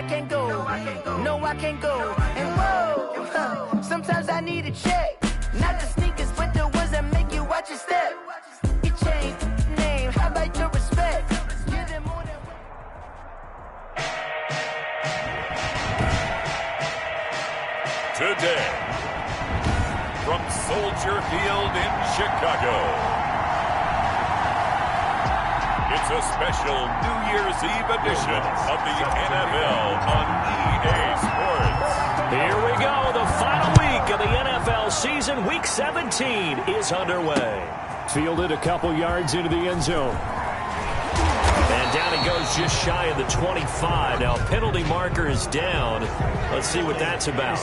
I can't go. No, I can't go. And whoa, sometimes I need a check. Not the sneakers, but the ones that make you watch your step. Your chain, name, how about your respect? Give them more than today, from Soldier Field in Chicago, it's a special New Year's Eve edition of the NFL on EA Sports. Here we go, the final week of the NFL season. Week 17 is underway. Fielded a couple yards into the end zone. And down he goes just shy of the 25. Now, penalty marker is down. Let's see what that's about.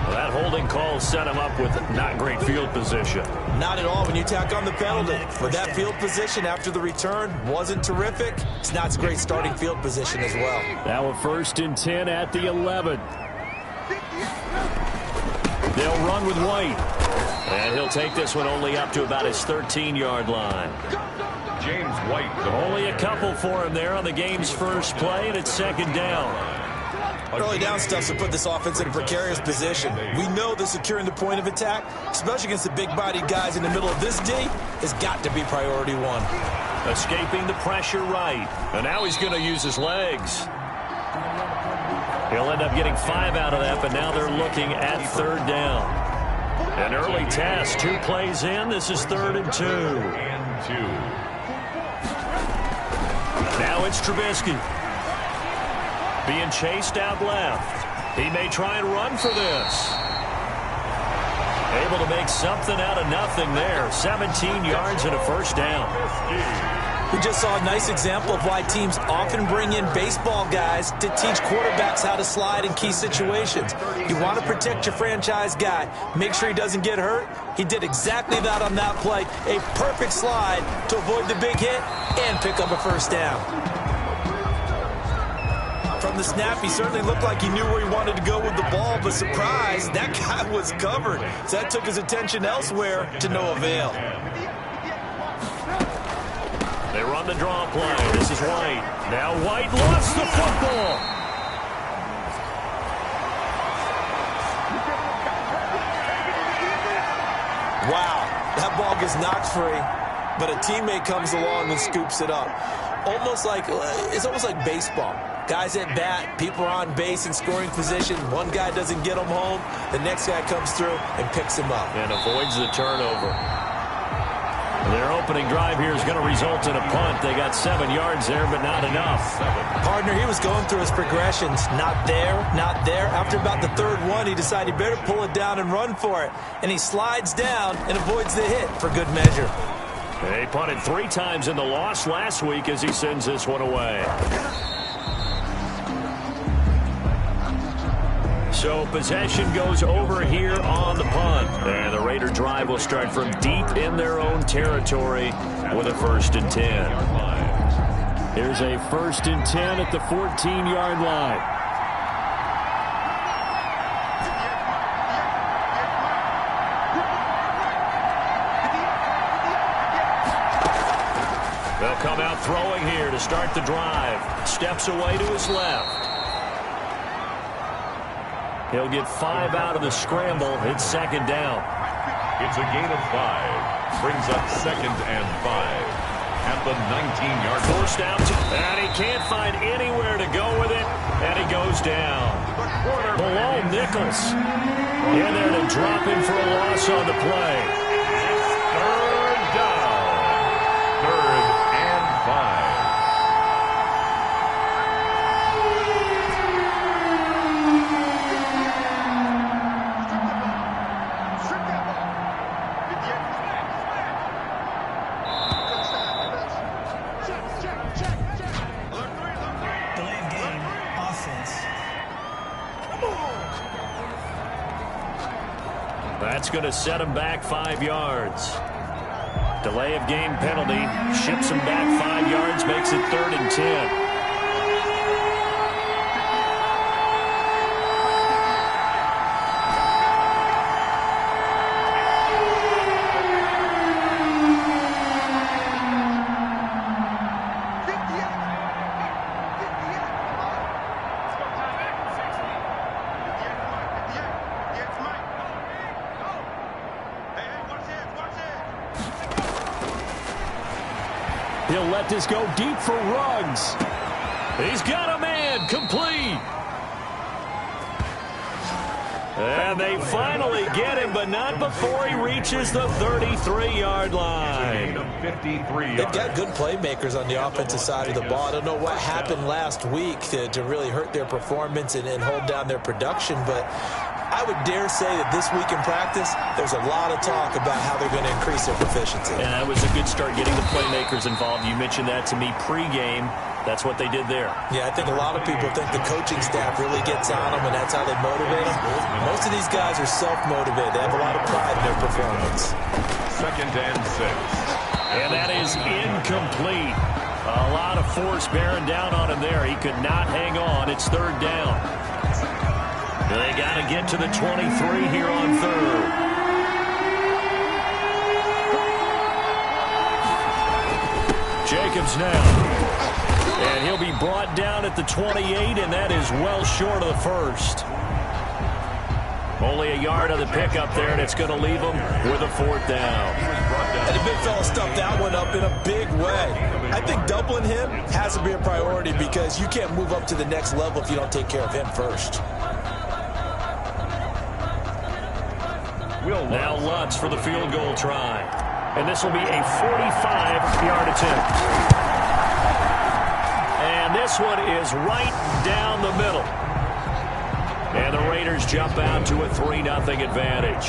Well, that holding call set him up with not great field position. Not at all when you tack on the penalty. But that field position after the return wasn't terrific. It's not a great starting field position as well. Now a 1st and 10 at the 11. They'll run with White. And he'll take this one only up to about his 13-yard line. James White. Only a couple for him there on the game's first play, and it's 2nd down. Early down stuff to put this offense in a precarious position. We know that securing the point of attack, especially against the big-bodied guys in the middle of this D, has got to be priority one. Escaping the pressure right. And now he's going to use his legs. He'll end up getting 5 out of that, but now they're looking at 3rd down. An early test, 2 plays in. This is 3rd and 2. Now it's Trubisky. Being chased out left. He may try and run for this. Able to make something out of nothing there. 17 yards and a 1st down. We just saw a nice example of why teams often bring in baseball guys to teach quarterbacks how to slide in key situations. You want to protect your franchise guy. Make sure he doesn't get hurt. He did exactly that on that play. A perfect slide to avoid the big hit and pick up a 1st down. From the snap, he certainly looked like he knew where he wanted to go with the ball, but surprise, that guy was covered. So that took his attention elsewhere to no avail. They run the draw play. This is White. Now White lost the football. Wow, that ball gets knocked free, but a teammate comes along and scoops it up. It's almost like baseball. Guys at bat, people are on base in scoring position. One guy doesn't get him home. The next guy comes through and picks him up. And avoids the turnover. Their opening drive here is going to result in a punt. They got 7 yards there, but not enough. Partner, he was going through his progressions. Not there, not there. After about the 3rd one, he decided he better pull it down and run for it. And he slides down and avoids the hit for good measure. They punted 3 times in the loss last week as he sends this one away. So possession goes over here on the punt. And the Raider drive will start from deep in their own territory with a 1st and 10. Here's a 1st and 10 at the 14-yard line. They'll come out throwing here to start the drive. Steps away to his left. He'll get 5 out of the scramble. It's 2nd down. It's a gain of 5. Brings up 2nd and 5. At the 19-yard line. Forced out, and he can't find anywhere to go with it, and he goes down. Below Nichols. In there to drop him for a loss on the play. 3rd down. 3rd and 5. That's going to set him back 5 yards. Delay of game penalty ships him back 5 yards, makes it 3rd and 10. He'll let this go deep for Ruggs. He's got a man, complete. And they finally get him, but not before he reaches the 33-yard line. They've got good playmakers on the offensive side of the ball. I don't know what happened last week to really hurt their performance and hold down their production, but I would dare say that this week in practice, there's a lot of talk about how they're going to increase their proficiency. And that was a good start getting the playmakers involved. You mentioned that to me pregame. That's what they did there. Yeah, I think a lot of people think the coaching staff really gets on them, and that's how they motivate them. Most of these guys are self-motivated. They have a lot of pride in their performance. 2nd and 6. And that is incomplete. A lot of force bearing down on him there. He could not hang on. It's 3rd down. They got to get to the 23 here on 3rd. Jacobs now. And he'll be brought down at the 28, and that is well short of the 1st. Only a yard of the pickup there, and it's going to leave him with a 4th down. And the big fella stuffed that one up in a big way. I think doubling him has to be a priority because you can't move up to the next level if you don't take care of him first. Now Lutz for the field goal try. And this will be a 45-yard attempt. And this one is right down the middle. And the Raiders jump out to a 3-0 advantage.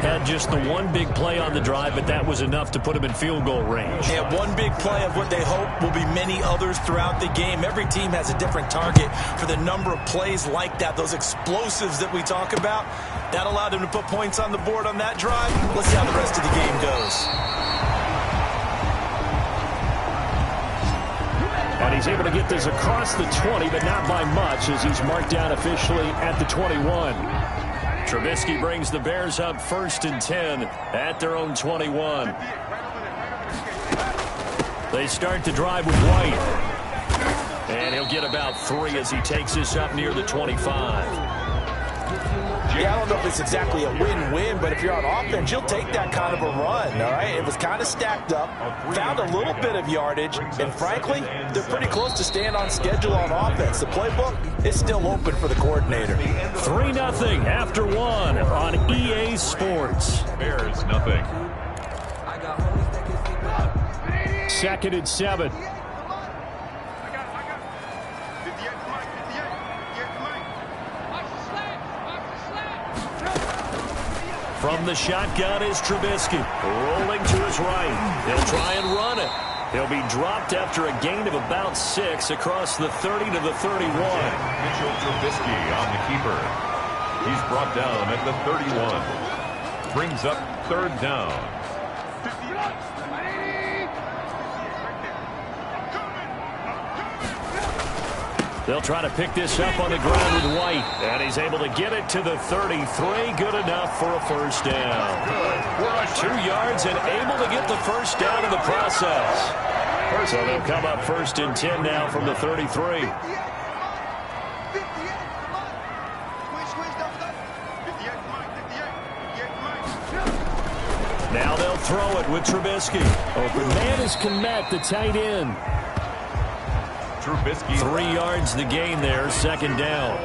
Had just the one big play on the drive, but that was enough to put them in field goal range. Yeah, one big play of what they hope will be many others throughout the game. Every team has a different target for the number of plays like that, those explosives that we talk about. That allowed them to put points on the board on that drive. Let's see how the rest of the game goes. And he's able to get this across the 20, but not by much, as he's marked down officially at the 21. Trubisky brings the Bears up 1st and 10 at their own 21. They start the drive with White. And he'll get about 3 as he takes this up near the 25. Yeah, I don't know if it's exactly a win-win, but if you're on offense, you'll take that kind of a run, all right? It was kind of stacked up, found a little bit of yardage, and frankly, they're pretty close to staying on schedule on offense. The playbook is still open for the coordinator. 3-0 after 1 on EA Sports. Bears nothing. 2nd and 7. From the shotgun is Trubisky, rolling to his right. He'll try and run it. He'll be dropped after a gain of about 6 across the 30 to the 31. Mitchell Trubisky on the keeper. He's brought down at the 31. Brings up 3rd down. They'll try to pick this up on the ground with White. And he's able to get it to the 33. Good enough for a 1st down. 2 yards and able to get the 1st down in the process. So they'll come up 1st and 10 now from the 33. Now they'll throw it with Trubisky. Open man is Kmet, the tight end. Trubisky. 3 yards the gain there, 2nd down.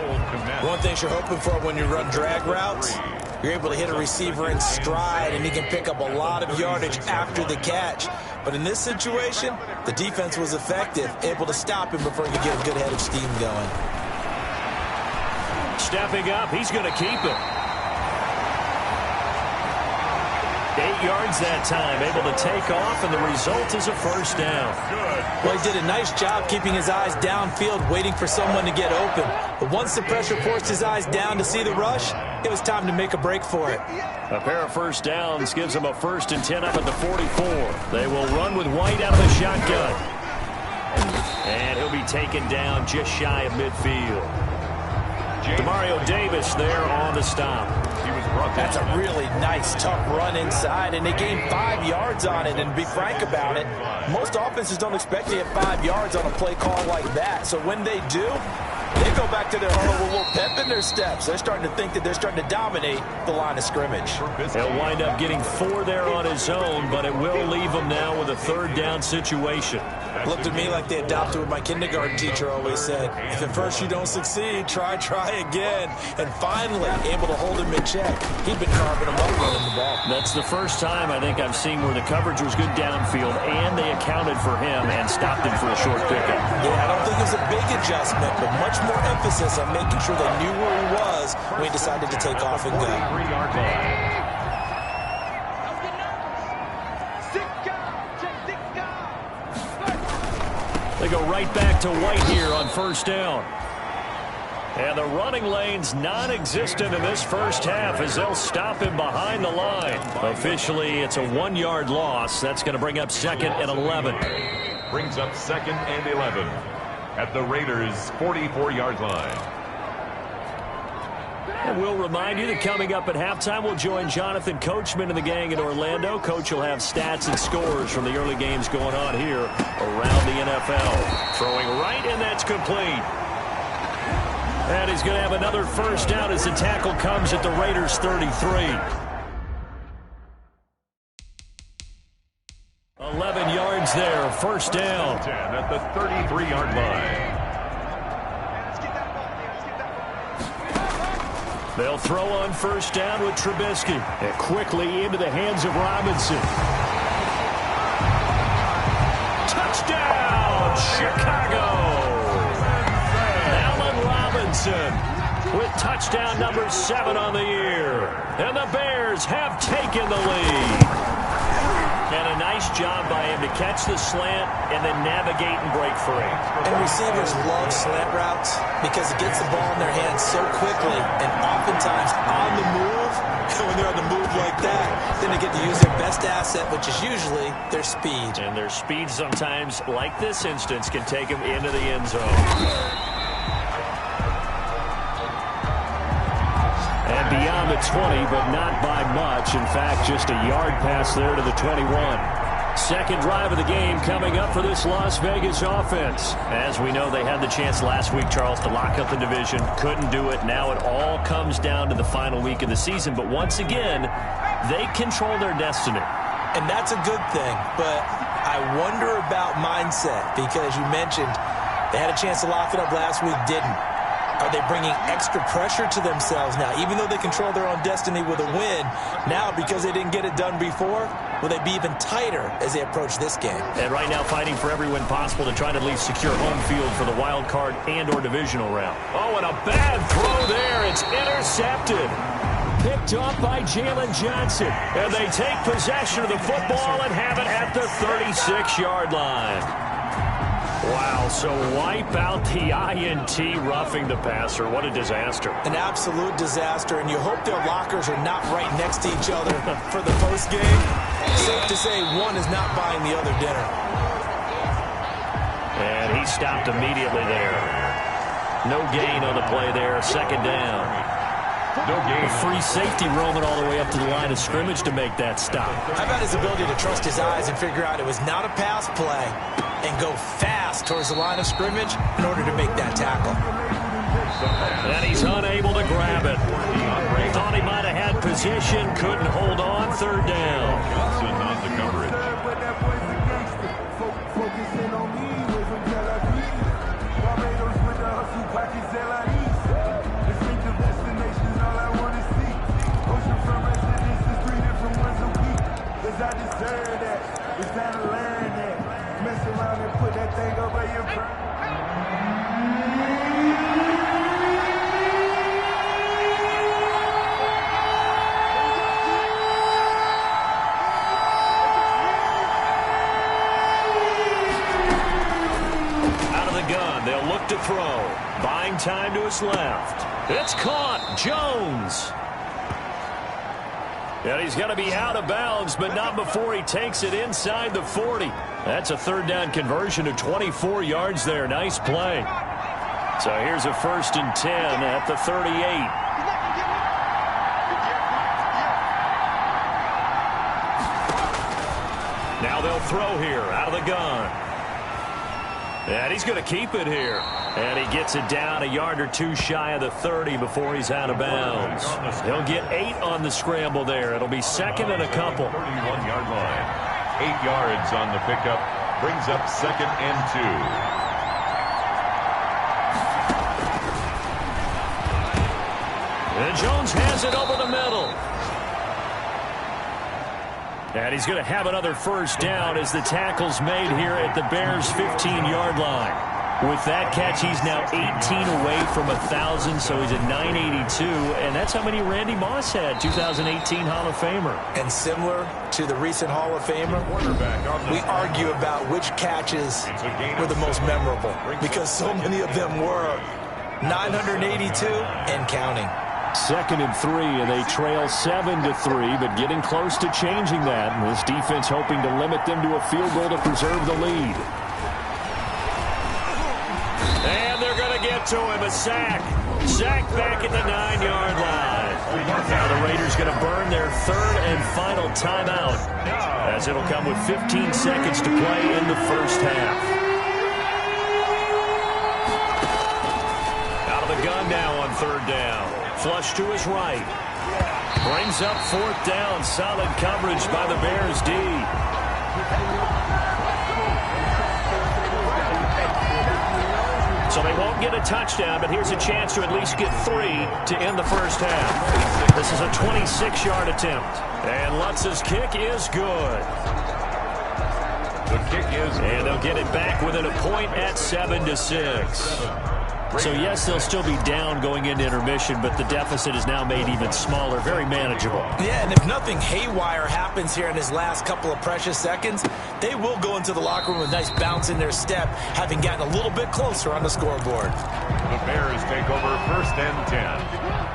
One thing you're hoping for when you run drag routes, you're able to hit a receiver in stride, and he can pick up a lot of yardage after the catch. But in this situation, the defense was effective, able to stop him before he could get a good head of steam going. Stepping up, he's going to keep it. 8 yards that time, able to take off, and the result is a 1st down. Well, he did a nice job keeping his eyes downfield, waiting for someone to get open. But once the pressure forced his eyes down to see the rush, it was time to make a break for it. A pair of 1st downs gives them a 1st and 10 up at the 44. They will run with White out of the shotgun. And he'll be taken down just shy of midfield. Demario Davis there on the stop. That's a really nice, tough run inside, and they gained 5 yards on it. And to be frank about it, most offenses don't expect to get 5 yards on a play call like that. So when they do, They go back to their huddle with a little pep in their steps. They're starting to think that they're starting to dominate the line of scrimmage. He'll wind up getting 4 there on his own, but it will leave him now with a 3rd down situation. Looked at me like they adopted what my kindergarten teacher always said. If at first you don't succeed, try again. And finally, able to hold him in check. He'd been carving him up running the ball. That's the first time I think I've seen where the coverage was good downfield, and they accounted for him and stopped him for a short pickup. Yeah, I don't think it was a big adjustment, but much more emphasis on making sure they knew where he was when he decided to take off and go. They go right back to White here on 1st down. And the running lane's non-existent in this first half as they'll stop him behind the line. Officially, it's a 1-yard loss. That's going to bring up 2nd and 11. Brings up 2nd and 11 at the Raiders' 44-yard line. And we'll remind you that coming up at halftime, we'll join Jonathan Coachman and the gang in Orlando. Coach will have stats and scores from the early games going on here around the NFL. Throwing right, and that's complete. And he's going to have another 1st down as the tackle comes at the Raiders' 33. 11 yards there, 1st down. 10 at the 33-yard line. They'll throw on 1st down with Trubisky. And quickly into the hands of Robinson. Touchdown, Chicago! Allen Robinson with touchdown number 7 on the year. And the Bears have taken the lead. And a nice job by him to catch the slant and then navigate and break free. And receivers love slant routes because it gets the ball in their hands so quickly and oftentimes on the move. When they're on the move like that, then they get to use their best asset, which is usually their speed. And their speed sometimes, like this instance, can take them into the end zone. And beyond the 20, but not by much. In fact, just a yard pass there to the 21. 2nd drive of the game coming up for this Las Vegas offense. As we know, they had the chance last week, Charles, to lock up the division. Couldn't do it. Now it all comes down to the final week of the season. But once again, they control their destiny. And that's a good thing. But I wonder about mindset because you mentioned they had a chance to lock it up last week, didn't. Are they bringing extra pressure to themselves now? Even though they control their own destiny with a win, now because they didn't get it done before, will they be even tighter as they approach this game? And right now fighting for every win possible to try to at least secure home field for the wild card and or divisional round. Oh, and a bad throw there. It's intercepted. Picked off by Jalen Johnson. And they take possession of the football and have it at the 36-yard line. Wow, so wipe out the INT roughing the passer. What a disaster. An absolute disaster, and you hope their lockers are not right next to each other for the postgame. Safe to say one is not buying the other dinner. And he stopped immediately there. No gain on the play there, 2nd down. No gain. Free safety roaming all the way up to the line of scrimmage to make that stop. How about his ability to trust his eyes and figure out it was not a pass play and go fast towards the line of scrimmage in order to make that tackle. And he's unable to grab it. Thought he might have had position, couldn't hold on, 3rd down. Johnson on the coverage. To throw. Buying time to his left. It's caught. Jones. And he's going to be out of bounds, but not before he takes it inside the 40. That's a 3rd down conversion of 24 yards there. Nice play. So here's a 1st and 10 at the 38. Now they'll throw here out of the gun. And he's going to keep it here. And he gets it down a yard or two shy of the 30 before he's out of bounds. He'll get 8 on the scramble there. It'll be second and a couple. 31-yard line. 8 yards on the pickup. Brings up second and 2. And Jones has it over the middle. And he's going to have another first down as the tackle's made here at the Bears' 15-yard line. With that catch, he's now 18 away from 1,000, so he's at 982, and that's how many Randy Moss had, 2018 Hall of Famer. And similar to the recent Hall of Famer, we argue about which catches were the most memorable, because so many of them were 982 and counting. Second and 3, and they trail 7-3, but getting close to changing that. And this defense hoping to limit them to a field goal to preserve the lead. And they're going to get to him, a sack. Sack back at the 9-yard line. Now the Raiders going to burn their third and final timeout, as it'll come with 15 seconds to play in the first half. Out of the gun now on third down. Flush to his right. Brings up fourth down. Solid coverage by the Bears D. So they won't get a touchdown, but here's a chance to at least get 3 to end the first half. This is a 26-yard attempt. And Lutz's kick is good. The kick is good. And they'll get it back within a point at 7-6. So, yes, they'll still be down going into intermission, but the deficit is now made even smaller, very manageable. Yeah, and if nothing haywire happens here in his last couple of precious seconds, they will go into the locker room with a nice bounce in their step, having gotten a little bit closer on the scoreboard. The Bears take over first and 10.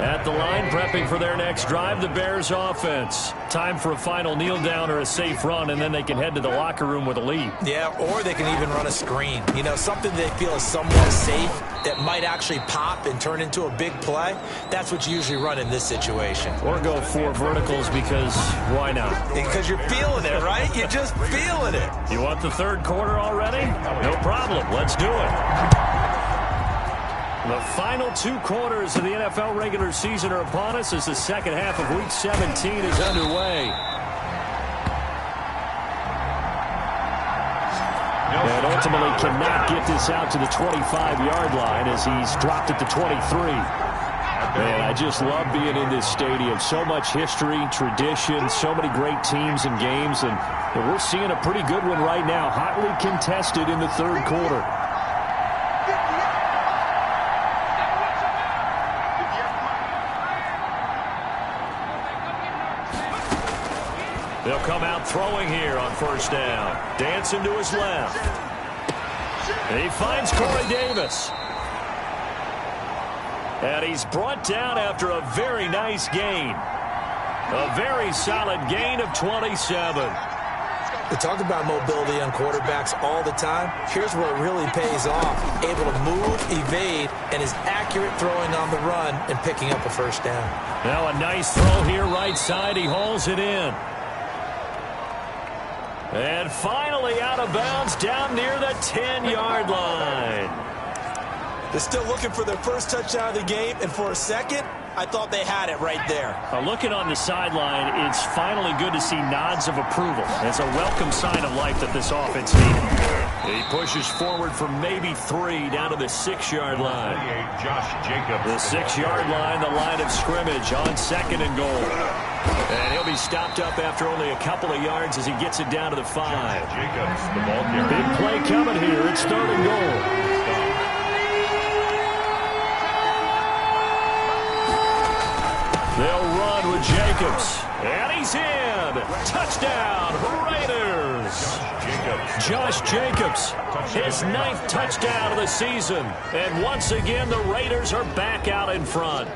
At the line, prepping for their next drive, the Bears offense. Time for a final kneel down or a safe run, and then they can head to the locker room with a lead. Yeah, or they can even run a screen. You know, something they feel is somewhat safe that might actually pop and turn into a big play. That's what you usually run in this situation. Or go 4 verticals, because why not? Because you're feeling it, right? You're just feeling it. You want the third quarter already? No problem. Let's do it. The final 2 quarters of the NFL regular season are upon us as the second half of Week 17 is underway. And ultimately cannot get this out to the 25-yard line as he's dropped it to 23. Man, I just love being in this stadium. So much history, tradition, so many great teams and games, and we're seeing a pretty good one right now, hotly contested in the third quarter. They'll come out throwing here on first down. Dancing to his left. He finds Corey Davis. And he's brought down after a very nice gain. A very solid gain of 27. We talk about mobility on quarterbacks all the time. Here's where it really pays off. Able to move, evade, and is accurate throwing on the run and picking up a first down. Now a nice throw here right side. He hauls it in. And finally out of bounds down near the 10-yard line. They're still looking for their first touchdown of the game, and for a second, I thought they had it right there. Looking on the sideline, it's finally good to see nods of approval. It's a welcome sign of life that this offense needed. He pushes forward for maybe 3 down to the 6-yard line. Josh Jacobs. The 6-yard line, the line of scrimmage on second and goal. And he'll be stopped up after only a couple of yards as he gets it down to the 5. Jacobs, the ball carrier. Big play coming here. It's third and goal. They'll run with Jacobs. And he's in. Touchdown, Raiders. Josh Jacobs, his 9th touchdown of the season. And once again, the Raiders are back out in front.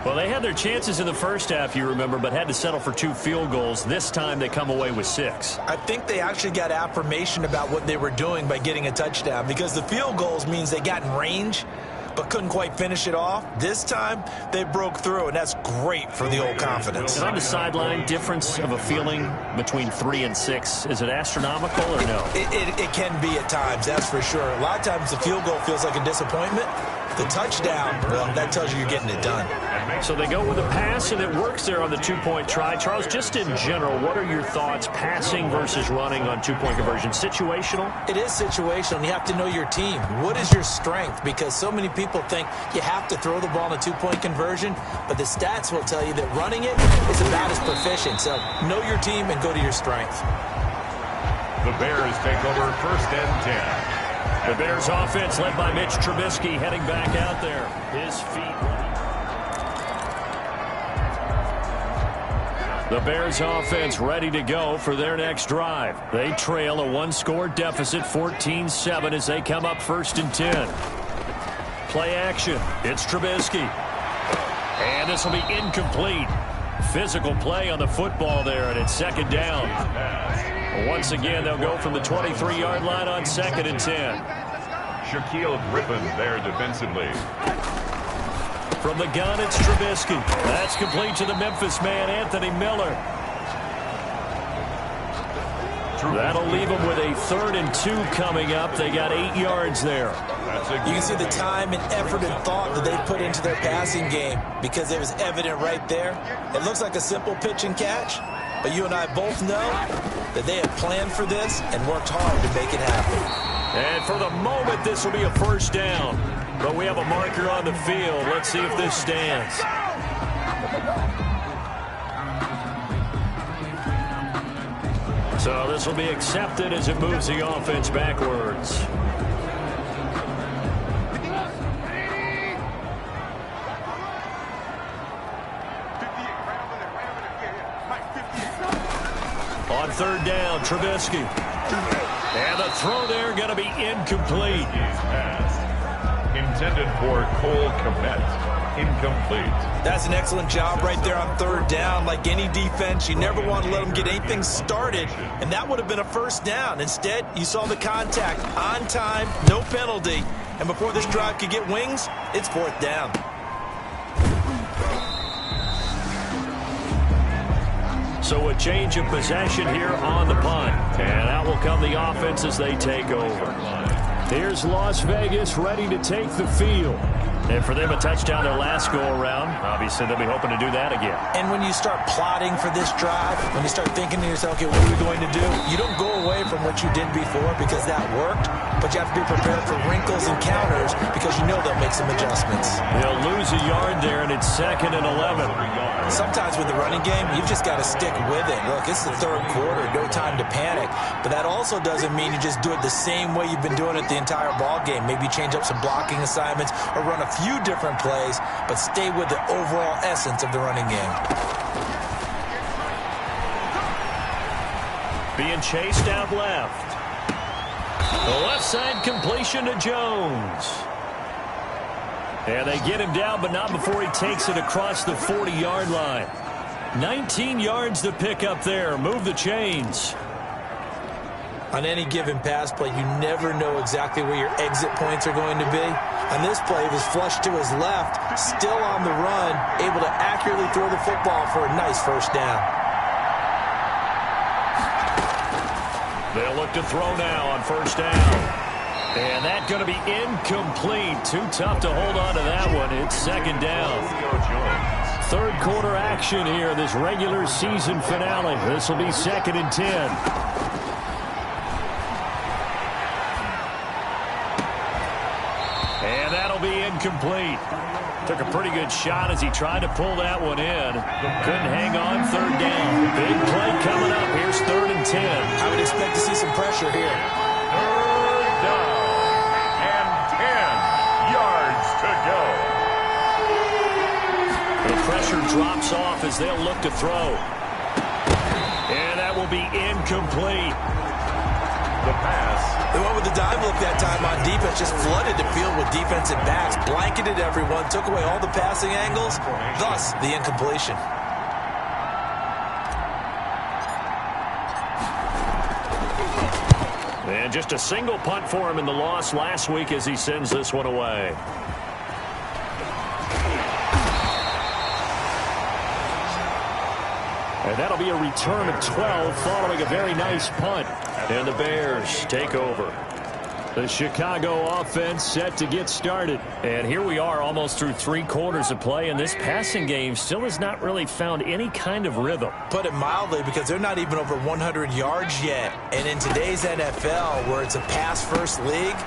Well, they had their chances in the first half, you remember, but had to settle for 2 field goals. This time they come away with 6. I think they actually got affirmation about what they were doing by getting a touchdown, because the field goals means they got in range, but couldn't quite finish it off. This time, they broke through, and that's great for the old confidence. And on the sideline, difference of a feeling between 3 and 6, is it astronomical or no? It can be at times, that's for sure. A lot of times the field goal feels like a disappointment. The touchdown, well, that tells you you're getting it done. So they go with a pass, and it works there on the two-point try. Charles, just in general, what are your thoughts passing versus running on two-point conversion? Situational? It is situational. You have to know your team. What is your strength? Because so many people think you have to throw the ball in a two-point conversion, but the stats will tell you that running it is about as proficient. So know your team and go to your strength. The Bears take over 1st and 10. The Bears offense led by Mitch Trubisky heading back out there. His feet. The Bears offense ready to go for their next drive. They trail a 1-score deficit, 14-7, as they come up 1st and 10. Play action. It's Trubisky. And this will be incomplete. Physical play on the football there, and it's 2nd down. Once again, they'll go from the 23-yard line on 2nd and 10. Shaquille Griffin there defensively. From the gun, it's Trubisky. That's complete to the Memphis man, Anthony Miller. That'll leave them with a 3rd and 2 coming up. They got 8 yards there. You can see the time and effort and thought that they put into their passing game because it was evident right there. It looks like a simple pitch and catch, but you and I both know that they have planned for this and worked hard to make it happen. And for the moment, this will be a 1st down. But we have a marker on the field. Let's see if this stands. So this will be accepted as it moves the offense backwards. On 3rd down, Trubisky. And the throw there going to be incomplete. Intended for Cole Kmet. Incomplete. That's an excellent job right there on 3rd down. Like any defense, you never want to let them get anything started, and that would have been a 1st down. Instead, you saw the contact on time, no penalty, and before this drive could get wings, it's 4th down. So a change of possession here on the punt, and out will come the offense as they take over. Here's Las Vegas ready to take the field. And for them, a touchdown their last go-around. Obviously, they'll be hoping to do that again. And when you start plotting for this drive, when you start thinking to yourself, okay, what are we going to do? You don't go away from what you did before because that worked, but you have to be prepared for wrinkles and counters because you know they'll make some adjustments. They'll lose a yard there, and it's 2nd and 11. Sometimes with the running game, you've just got to stick with it. Look, it's the 3rd quarter, no time to panic. But that also doesn't mean you just do it the same way you've been doing it the entire ball game. Maybe change up some blocking assignments or run a few different plays, but stay with the overall essence of the running game. Being chased out left. The left side completion to Jones. And they get him down, but not before he takes it across the 40-yard line. 19 yards to pick up there. Move the chains. On any given pass play, you never know exactly where your exit points are going to be. On this play, he was flushed to his left, still on the run, able to accurately throw the football for a nice 1st down. They'll look to throw now on 1st down. And that's going to be incomplete. Too tough to hold on to that one. It's 2nd down. 3rd quarter action here, this regular season finale. This will be 2nd and 10. And that'll be incomplete. Took a pretty good shot as he tried to pull that one in. Couldn't hang on 3rd down. Big play coming up. Here's 3rd and 10. I would expect to see some pressure here. 3rd down and 10 yards to go. The pressure drops off as they'll look to throw. And that will be incomplete. The pass. They went with the dime look that time on defense, just flooded the field with defensive backs, blanketed everyone, took away all the passing angles, thus the incompletion. And just a single punt for him in the loss last week as he sends this one away. And that'll be a return of 12 following a very nice punt. And the Bears take over. The Chicago offense set to get started. And here we are almost through 3 quarters of play, and this passing game still has not really found any kind of rhythm. Put it mildly, because they're not even over 100 yards yet. And in today's NFL, where it's a pass-first league,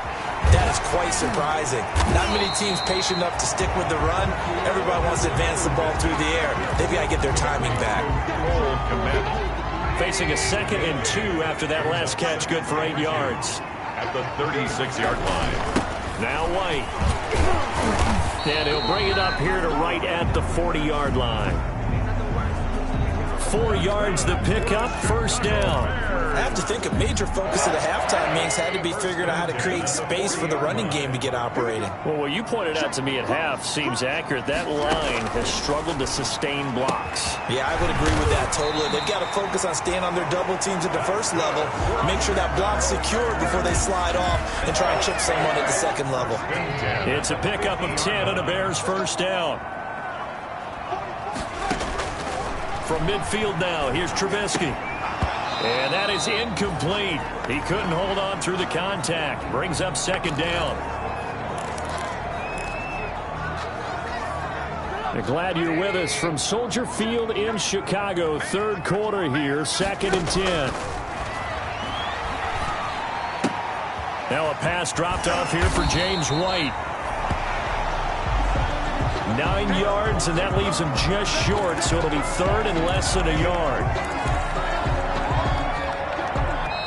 that is quite surprising. Not many teams patient enough to stick with the run. Everybody wants to advance the ball through the air. They've got to get their timing back. Facing a 2nd and 2 after that last catch, good for 8 yards. At the 36-yard line. Now White. And he'll bring it up here to right at the 40-yard line. 4 yards the pickup, first down. I have to think a major focus of the halftime meetings had to be figuring out how to create space for the running game to get operating. Well, what you pointed out to me at half seems accurate. That line has struggled to sustain blocks. Yeah, I would agree with that totally. They've got to focus on staying on their double teams at the first level, make sure that block's secure before they slide off and try and chip someone at the second level. It's a pickup of 10 and a Bears first down. From midfield now, here's Trubisky. And that is incomplete. He couldn't hold on through the contact. Brings up 2nd down. Glad you're with us from Soldier Field in Chicago. 3rd quarter here, 2nd and 10. Now a pass dropped off here for James White. 9 yards, and that leaves him just short, so it'll be 3rd and less than a yard.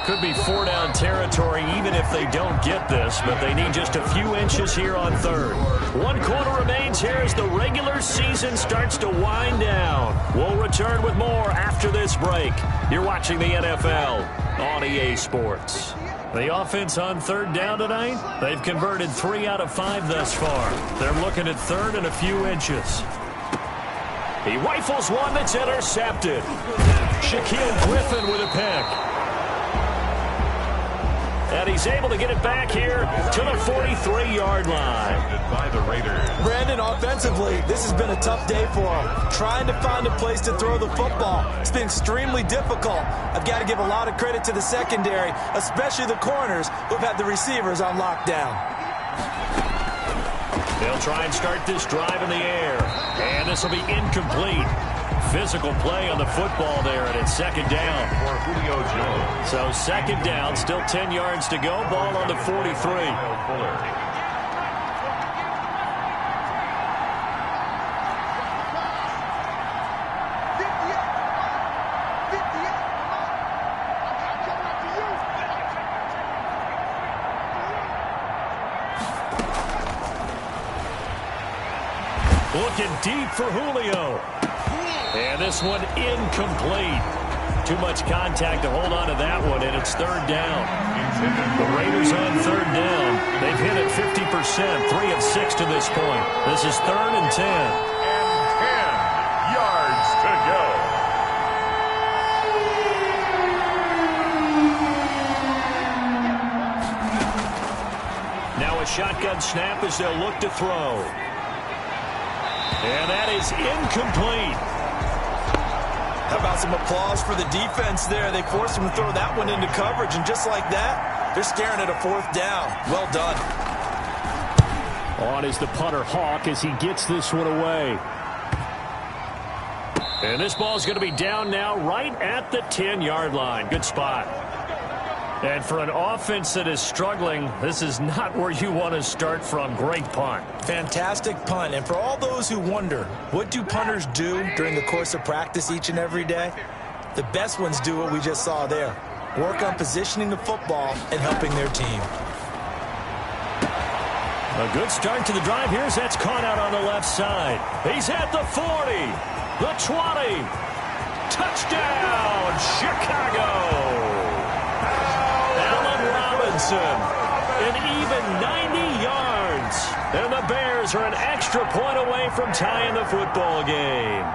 Could be 4-down territory even if they don't get this, but they need just a few inches here on 3rd. 1 quarter remains here as the regular season starts to wind down. We'll return with more after this break. You're watching the NFL on EA Sports. The offense on 3rd down tonight, they've converted 3 out of 5 thus far. They're looking at 3rd and a few inches. He rifles one that's intercepted. Shaquille Griffin with a pick. And he's able to get it back here to the 43-yard line. By the Raiders. Brandon, offensively, this has been a tough day for him. Trying to find a place to throw the football. It's been extremely difficult. I've got to give a lot of credit to the secondary, especially the corners who've had the receivers on lockdown. They'll try and start this drive in the air. And this will be incomplete. Physical play on the football there, and it's 2nd down. For Julio Jones. So 2nd down, still 10 yards to go. Ball on the 43. Looking deep for Julio. And this one incomplete. Too much contact to hold on to that one, and it's 3rd down. The Raiders on 3rd down. They've hit it 50%, 3 of 6 to this point. This is 3rd and 10. And 10 yards to go. Now a shotgun snap as they'll look to throw. And that is incomplete. How about some applause for the defense there? They forced him to throw that one into coverage, and just like that, they're staring at a 4th down. Well done. On is the punter Hawk as he gets this one away. And this ball is going to be down now right at the 10-yard line. Good spot. And for an offense that is struggling, this is not where you want to start from. Great punt. Fantastic punt. And for all those who wonder, what do punters do during the course of practice each and every day? The best ones do what we just saw there. Work on positioning the football and helping their team. A good start to the drive here as that's caught out on the left side. He's at the 40, the 20. Touchdown, Chicago. An even 90 yards. And the Bears are an extra point away from tying the football game.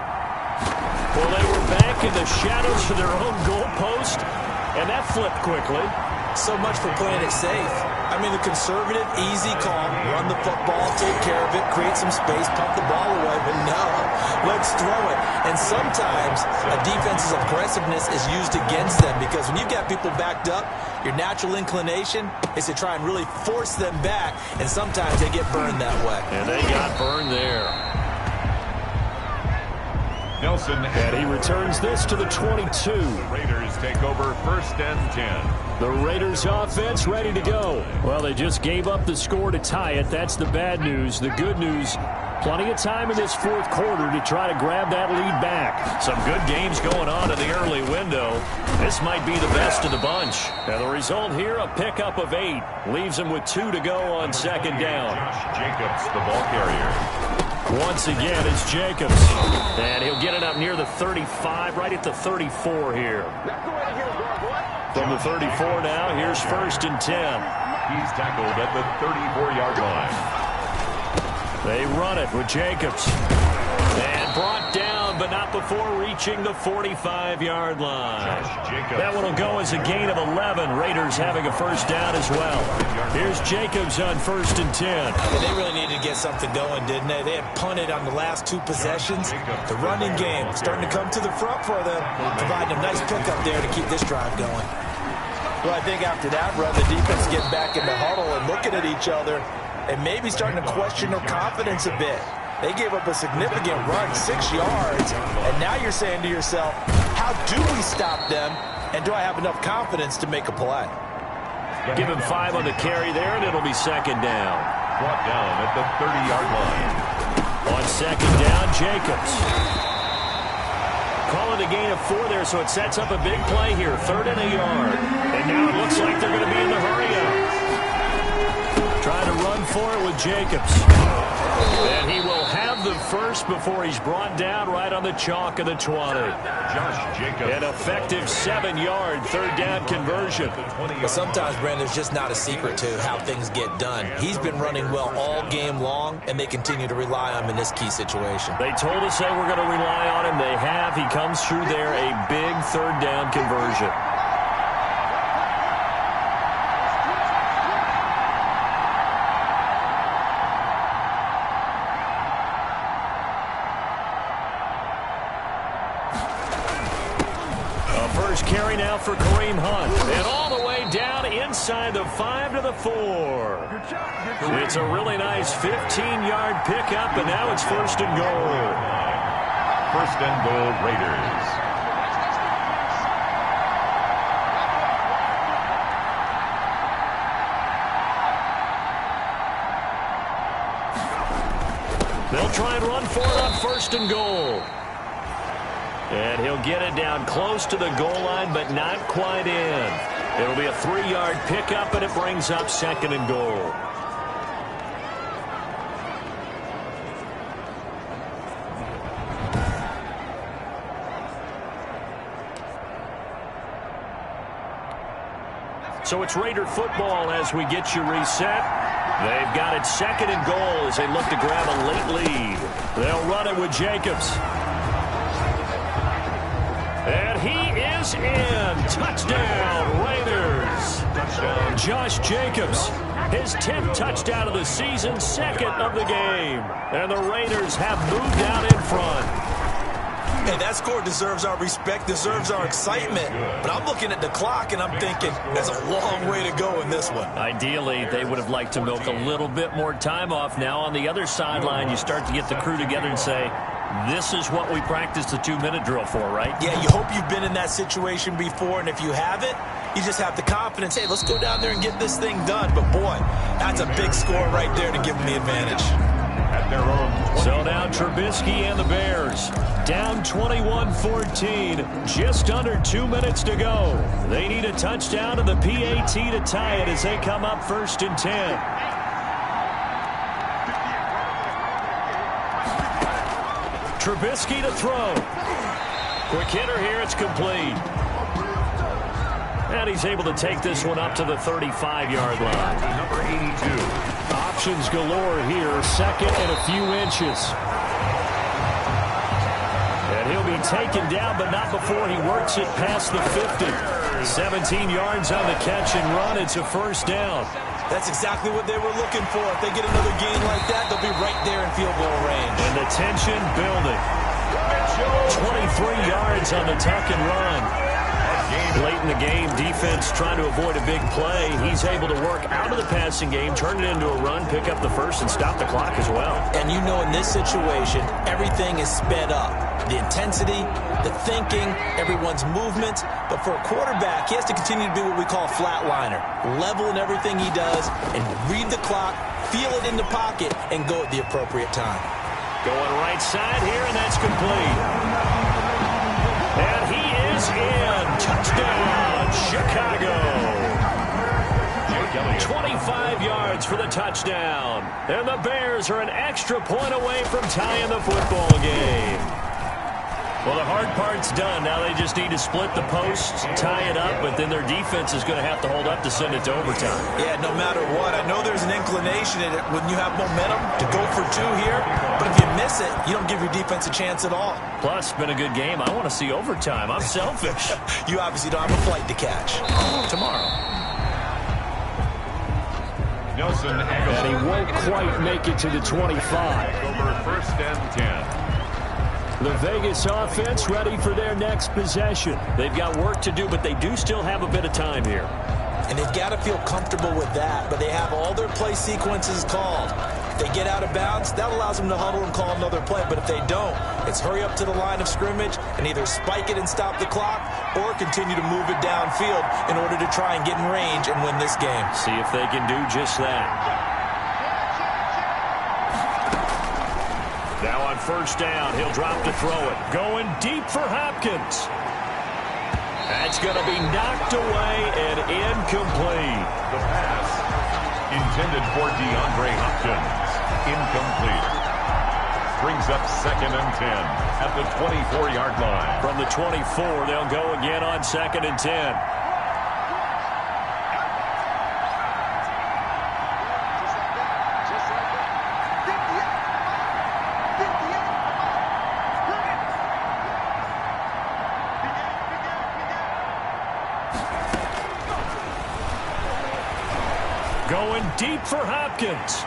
Well, they were back in the shadows of their own goalpost, and that flipped quickly. So much for playing it safe. I mean, the conservative, easy call, run the football, take care of it, create some space, pump the ball away, but no, let's throw it. And sometimes a defense's aggressiveness is used against them because when you've got people backed up, your natural inclination is to try and really force them back, and sometimes they get burned that way. And they got burned there. Nelson, and he returns this to the 22. The Raiders take over 1st and 10. The Raiders offense ready to go. Well, they just gave up the score to tie it. That's the bad news. The good news, plenty of time in this 4th quarter to try to grab that lead back. Some good games going on in the early window. This might be the best of the bunch. And the result here, a pickup of 8. Leaves them with 2 to go on 2nd down. Josh Jacobs, the ball carrier. Once again, it's Jacobs. And he'll get it up near the 35, right at the 34 here. From the 34 now, here's 1st and 10. He's tackled at the 34-yard line. They run it with Jacobs. And brought down, but not before reaching the 45-yard line. That one will go as a gain of 11. Raiders having a 1st down as well. Here's Jacobs on 1st and 10. And they really needed to get something going, didn't they? They had punted on the last 2 possessions. The running game starting to come to the front for them, providing a nice pickup there to keep this drive going. Well, I think after that run, the defense getting back in the huddle and looking at each other and maybe starting to question their confidence a bit. They gave up a significant run, 6 yards, and now you're saying to yourself, how do we stop them, and do I have enough confidence to make a play? Give him 5 on the carry there, and it'll be 2nd down. Brought down at the 30-yard line. On 2nd down, Jacobs. Call it a gain of 4 there, so it sets up a big play here, 3rd and a yard. And now it looks like they're going to be in the hurry-up. Trying to run for it with Jacobs. And he will have the 1st before he's brought down right on the chalk of the 20. Josh Jacobs. An effective 7-yard 3rd down conversion. But sometimes, Brandon, there's just not a secret to how things get done. He's been running well all game long, and they continue to rely on him in this key situation. They told us they were going to rely on him. They have. He comes through there, a big 3rd down conversion. Carry now for Kareem Hunt. And all the way down inside the 5 to the 4. It's a really nice 15-yard pickup, and now it's 1st and goal. 1st and goal, Raiders. They'll try and run for it on 1st and goal. And he'll get it down close to the goal line, but not quite in. It'll be a 3-yard pickup, and it brings up 2nd and goal. So it's Raider football as we get you reset. They've got it 2nd and goal as they look to grab a late lead. They'll run it with Jacobs. And he is in. Touchdown, Raiders. Touchdown. Josh Jacobs, his 10th touchdown of the season, 2nd of the game. And the Raiders have moved out in front. Hey, that score deserves our respect, deserves our excitement. But I'm looking at the clock, and I'm thinking there's a long way to go in this one. Ideally, they would have liked to milk a little bit more time off. Now on the other sideline, you start to get the crew together and say, this is what we practiced the 2-minute drill for, right? Yeah, you hope you've been in that situation before, and if you haven't, you just have the confidence, hey, let's go down there and get this thing done. But, boy, that's a big score right there to give them the advantage. At their own 20. So now Trubisky and the Bears down 21-14, just under 2 minutes to go. They need a touchdown to the PAT to tie it as they come up 1st and 10. Trubisky to throw. Quick hitter here, it's complete. And he's able to take this one up to the 35-yard line. Number 82. Options galore here, 2nd and a few inches. And he'll be taken down, but not before he works it past the 50. 17 yards on the catch and run. It's a first down. That's exactly what they were looking for. If they get another gain like that, they'll be right there in field goal range. And the tension building. 23 yards on the tuck and run. Late in the game, defense trying to avoid a big play. He's able to work out of the passing game, turn it into a run, pick up the first, and stop the clock as well. And you know in this situation, everything is sped up. The intensity, the thinking, everyone's movements. But for a quarterback, he has to continue to be what we call a flatliner. Level in everything he does and read the clock, feel it in the pocket, and go at the appropriate time. Going right side here, and that's complete. And he is in. Touchdown, Chicago. 25 yards for the touchdown. And the Bears are an extra point away from tying the football game. Well, the hard part's done. Now they just need to split the posts, tie it up, but then their defense is going to have to hold up to send it to overtime. Yeah, no matter what. I know there's an inclination in it when you have momentum to go for two here, but if you miss it, you don't give your defense a chance at all. Plus, it's been a good game. I want to see overtime. I'm selfish. You obviously don't have a flight to catch. Tomorrow. Nelson And he won't quite make it to the 25. over first and 10. The Vegas offense ready for their next possession. They've got work to do, but they do still have a bit of time here. And they've got to feel comfortable with that, but they have all their play sequences called. If they get out of bounds, that allows them to huddle and call another play. But if they don't, it's hurry up to the line of scrimmage and either spike it and stop the clock or continue to move it downfield in order to try and get in range and win this game. See if they can do just that. Now on first down, he'll drop to throw it. Going deep for Hopkins. That's going to be knocked away and incomplete. The pass intended for DeAndre Hopkins. Incomplete. Brings up second and 10 at the 24-yard line. From the 24, they'll go again on second and 10. Going deep for Hopkins.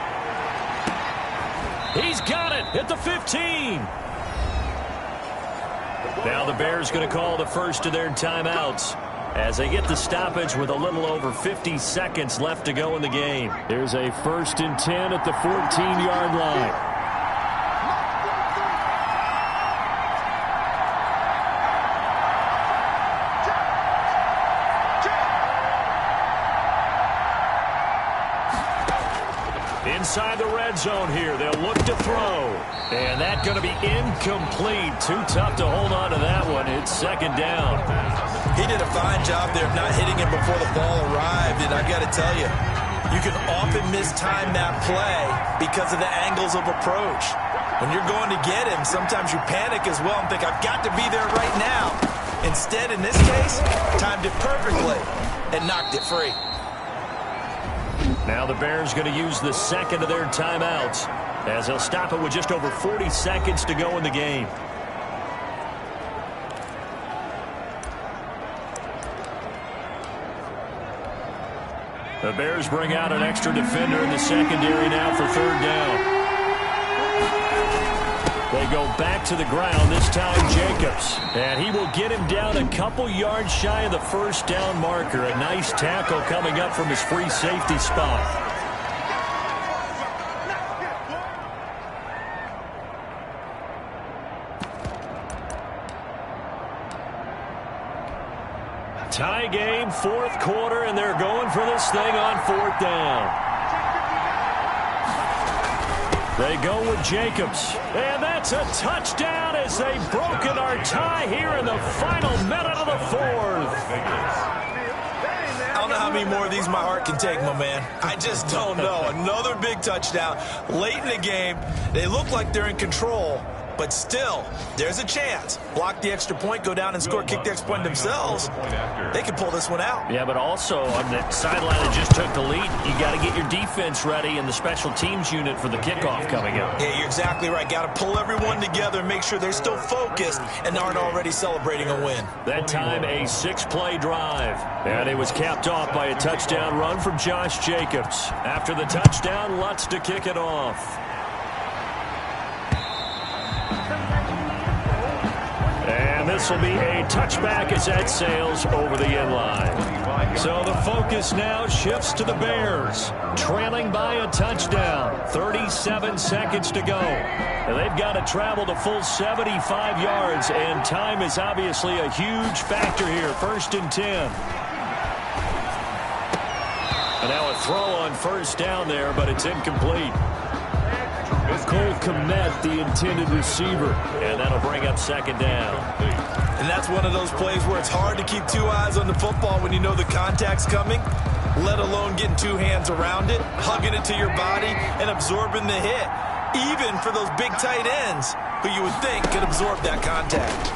He's got it at the 15. Now the Bears going to call the first of their timeouts as they get the stoppage with a little over 50 seconds left to go in the game. Here's a first and 10 at the 14-yard line. Inside the red zone here. They'll look to throw. And that's going to be incomplete. Too tough to hold on to that one. It's second down. He did a fine job there of not hitting him before the ball arrived. And I've got to tell you, you can often mistime that play because of the angles of approach. When you're going to get him, sometimes you panic as well and think, I've got to be there right now. Instead, in this case, timed it perfectly and knocked it free. Now the Bears going to use the second of their timeouts as they'll stop it with just over 40 seconds to go in the game. The Bears bring out an extra defender in the secondary now for third down. They go back to the ground, this time Jacobs. And he will get him down a couple yards shy of the first down marker. A nice tackle coming up from his free safety spot. Tie game, fourth quarter, and they're going for this thing on fourth down. They go with Jacobs. And that's a touchdown as they've broken our tie here in the final minute of the fourth. I don't know how many more of these my heart can take, my man. I just don't know. Another big touchdown late in the game. They look like they're in control. but still, there's a chance. Block the extra point, go down and score, kick the extra point themselves. They can pull this one out. Yeah, but also on the sideline that just took the lead, you got to get your defense ready and the special teams unit for the kickoff coming up. Yeah, you're exactly right. Got to pull everyone together and make sure they're still focused and aren't already celebrating a win. That time, a 6-play drive. And it was capped off by a touchdown run from Josh Jacobs. After the touchdown, Lutz to kick it off. And this will be a touchback as that sails over the end line. So the focus now shifts to the Bears, trailing by a touchdown. 37 seconds to go. And they've got to travel the full 75 yards, and time is obviously a huge factor here. 1st and 10. And now a throw on first down there, but it's incomplete. Cole Kmet, the intended receiver, and that'll bring up 2nd down. And that's one of those plays where it's hard to keep 2 eyes on the football when you know the contact's coming, let alone getting 2 hands around it, hugging it to your body, and absorbing the hit, even for those big tight ends who you would think could absorb that contact.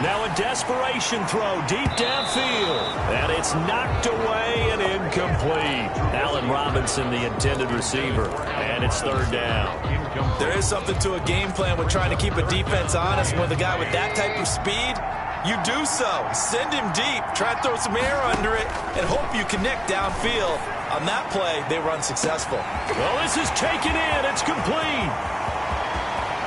Now a desperation throw deep downfield, and it's knocked away and incomplete. Allen Robinson, the intended receiver, and it's 3rd down. There is something to a game plan with trying to keep a defense honest. With a guy with that type of speed, you do so. Send him deep, try to throw some air under it, and hope you connect downfield. On that play, they were unsuccessful. Well, this is taken in. It's complete.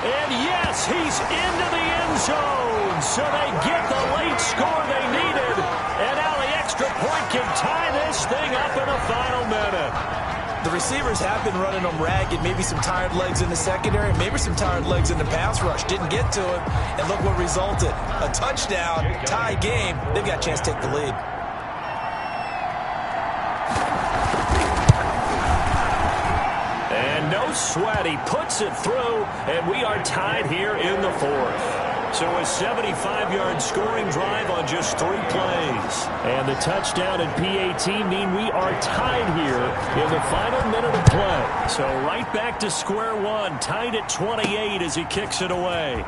And yes, he's into the end zone. So they get the late score they needed. And now the extra point can tie this thing up in the final minute. The receivers have been running them ragged. Maybe some tired legs in the secondary, maybe some tired legs in the pass rush. Didn't get to him. And look what resulted. A touchdown, tie game. They've got a chance to take the lead. No sweat, he puts it through, and we are tied here in the 4th. So a 75-yard scoring drive on just 3 plays. And the touchdown and PAT mean we are tied here in the final minute of play. So right back to square one, tied at 28 as he kicks it away.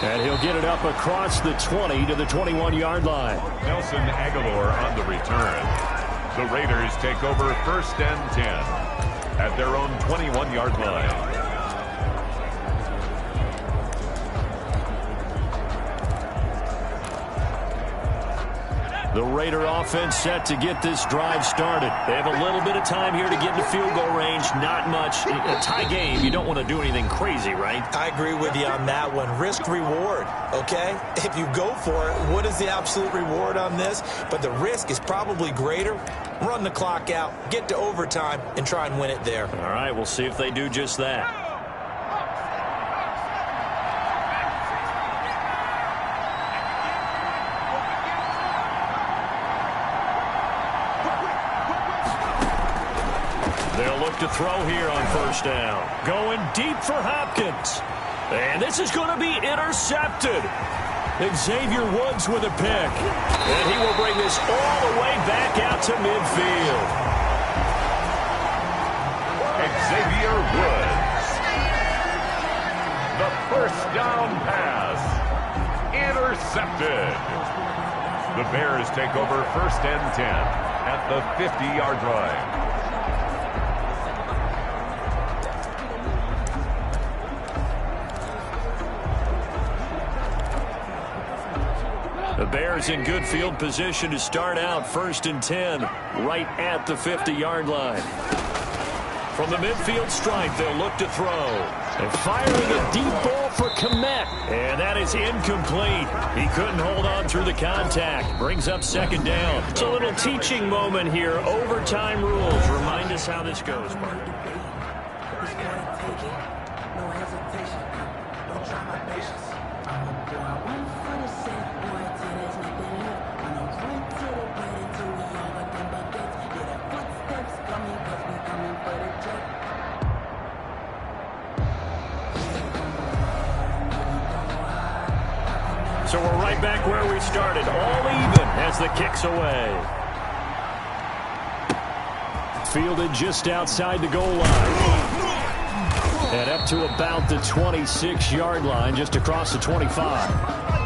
And he'll get it up across the 20 to the 21-yard line. Nelson Aguilar on the return. The Raiders take over 1st and 10 at their own 21-yard line. The Raider offense set to get this drive started. They have a little bit of time here to get into field goal range. Not much. A tie game, you don't want to do anything crazy, right? I agree with you on that one. Risk-reward, okay? If you go for it, what is the absolute reward on this? But the risk is probably greater. Run the clock out, get to overtime, and try and win it there. All right, we'll see if they do just that. They'll look to throw here on first down. Going deep for Hopkins. And this is going to be intercepted. Xavier Woods with a pick. And he will bring this all the way back out to midfield. Xavier Woods. The first down pass. Intercepted. The Bears take over 1st and 10 at the 50-yard line. The Bears in good field position to start out 1st and 10 right at the 50-yard line. From the midfield stripe, they'll look to throw. And firing a deep ball for Kmet. And that is incomplete. He couldn't hold on through the contact. Brings up 2nd down. It's a little teaching moment here. Overtime rules. Remind us how this goes, Mark. So we're right back where we started, all even as the kick's away. Fielded just outside the goal line. And up to about the 26-yard line, just across the 25.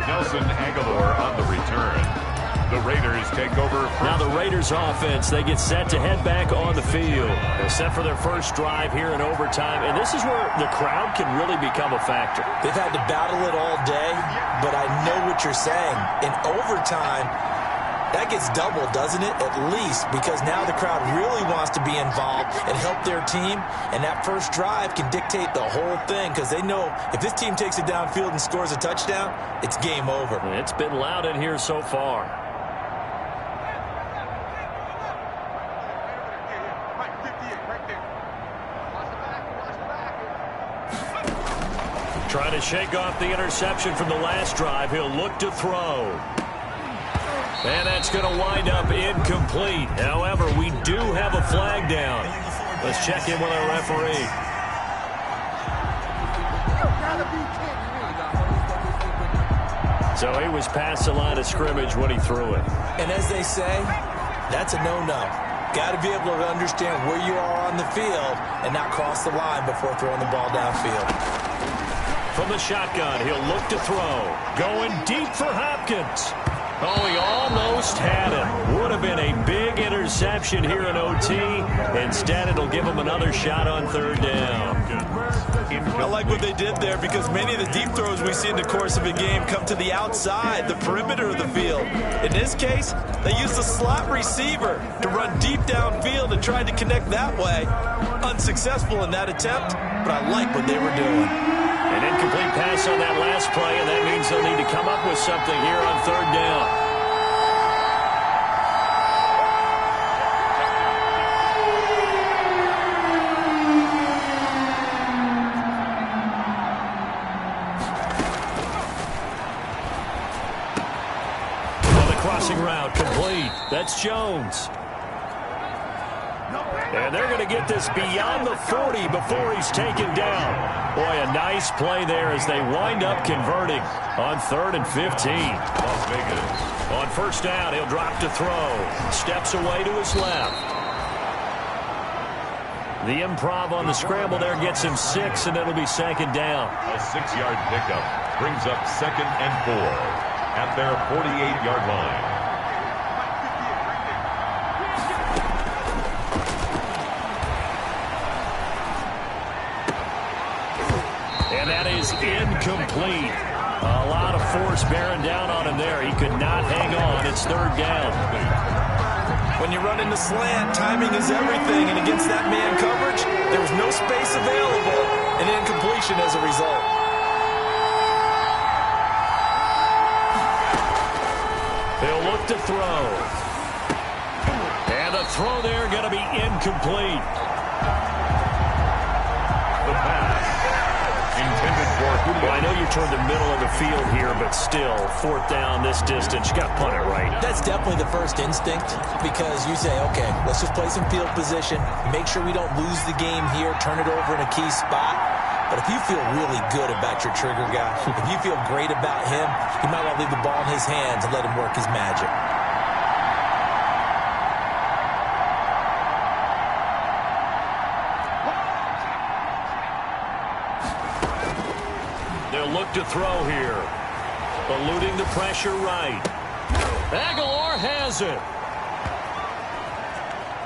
Nelson Aguilar on the return. The Raiders take over. Now the Raiders offense, they get set to head back on the field. They're set for their first drive here in overtime, and this is where the crowd can really become a factor. They've had to battle it all day, but I know what you're saying. In overtime, that gets doubled, doesn't it? At least, because now the crowd really wants to be involved and help their team, and that first drive can dictate the whole thing because they know if this team takes it downfield and scores a touchdown, it's game over. It's been loud in here so far. Trying to shake off the interception from the last drive. He'll look to throw. And that's going to wind up incomplete. However, we do have a flag down. Let's check in with our referee. So he was past the line of scrimmage when he threw it. And as they say, that's a no-no. Got to be able to understand where you are on the field and not cross the line before throwing the ball downfield. From the shotgun, he'll look to throw. Going deep for Hopkins. Oh, he almost had him. Would have been a big interception here in OT. Instead, it'll give him another shot on third down. I like what they did there because many of the deep throws we see in the course of a game come to the outside, the perimeter of the field. In this case, they used the slot receiver to run deep downfield and tried to connect that way. Unsuccessful in that attempt, but I like what they were doing. An incomplete pass on that last play, and that means they'll need to come up with something here on third down. On the crossing route, complete. That's Jones. And they're going to get this beyond the 40 before he's taken down. Boy, a nice play there as they wind up converting on 3rd and 15. Las Vegas. On first down, he'll drop to throw. Steps away to his left. The improv on the scramble there gets him 6, and it'll be 2nd down. A 6-yard pickup brings up 2nd and 4 at their 48-yard line. And that is incomplete. A lot of force bearing down on him there. He could not hang on. It's 3rd down. When you run into slant, timing is everything. And against that man coverage, there was no space available. And incompletion as a result. He'll look to throw. And the throw there going to be incomplete. The pass. Intended for Julio. Well, I know you're toward the middle of the field here, but still, 4th down this distance. You got to punt it right. That's definitely the first instinct because you say, okay, let's just play some field position, make sure we don't lose the game here, turn it over in a key spot. But if you feel really good about your trigger guy, if you feel great about him, you might want to leave the ball in his hands and let him work his magic. They'll look to throw here. Eluding the pressure right. Aguilar has it.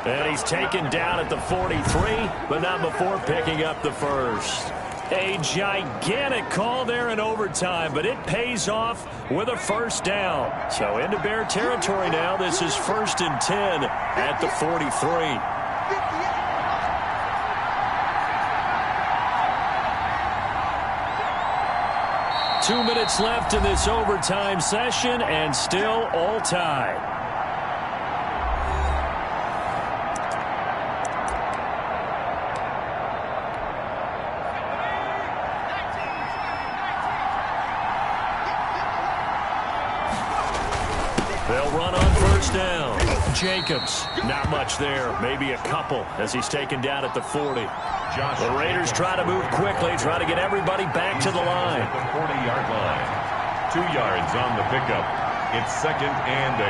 And he's taken down at the 43, but not before picking up the first. A gigantic call there in overtime, but it pays off with a 1st down. So into Bear territory now. This is 1st and 10 at the 43. 2 minutes left in this overtime session, and still all tied. They'll run on first down. Jacobs, not much there. Maybe a couple as he's taken down at the 40. The Raiders try to move quickly, try to get everybody back to the line. At the 40-yard line. 2 yards on the pickup. It's 2nd and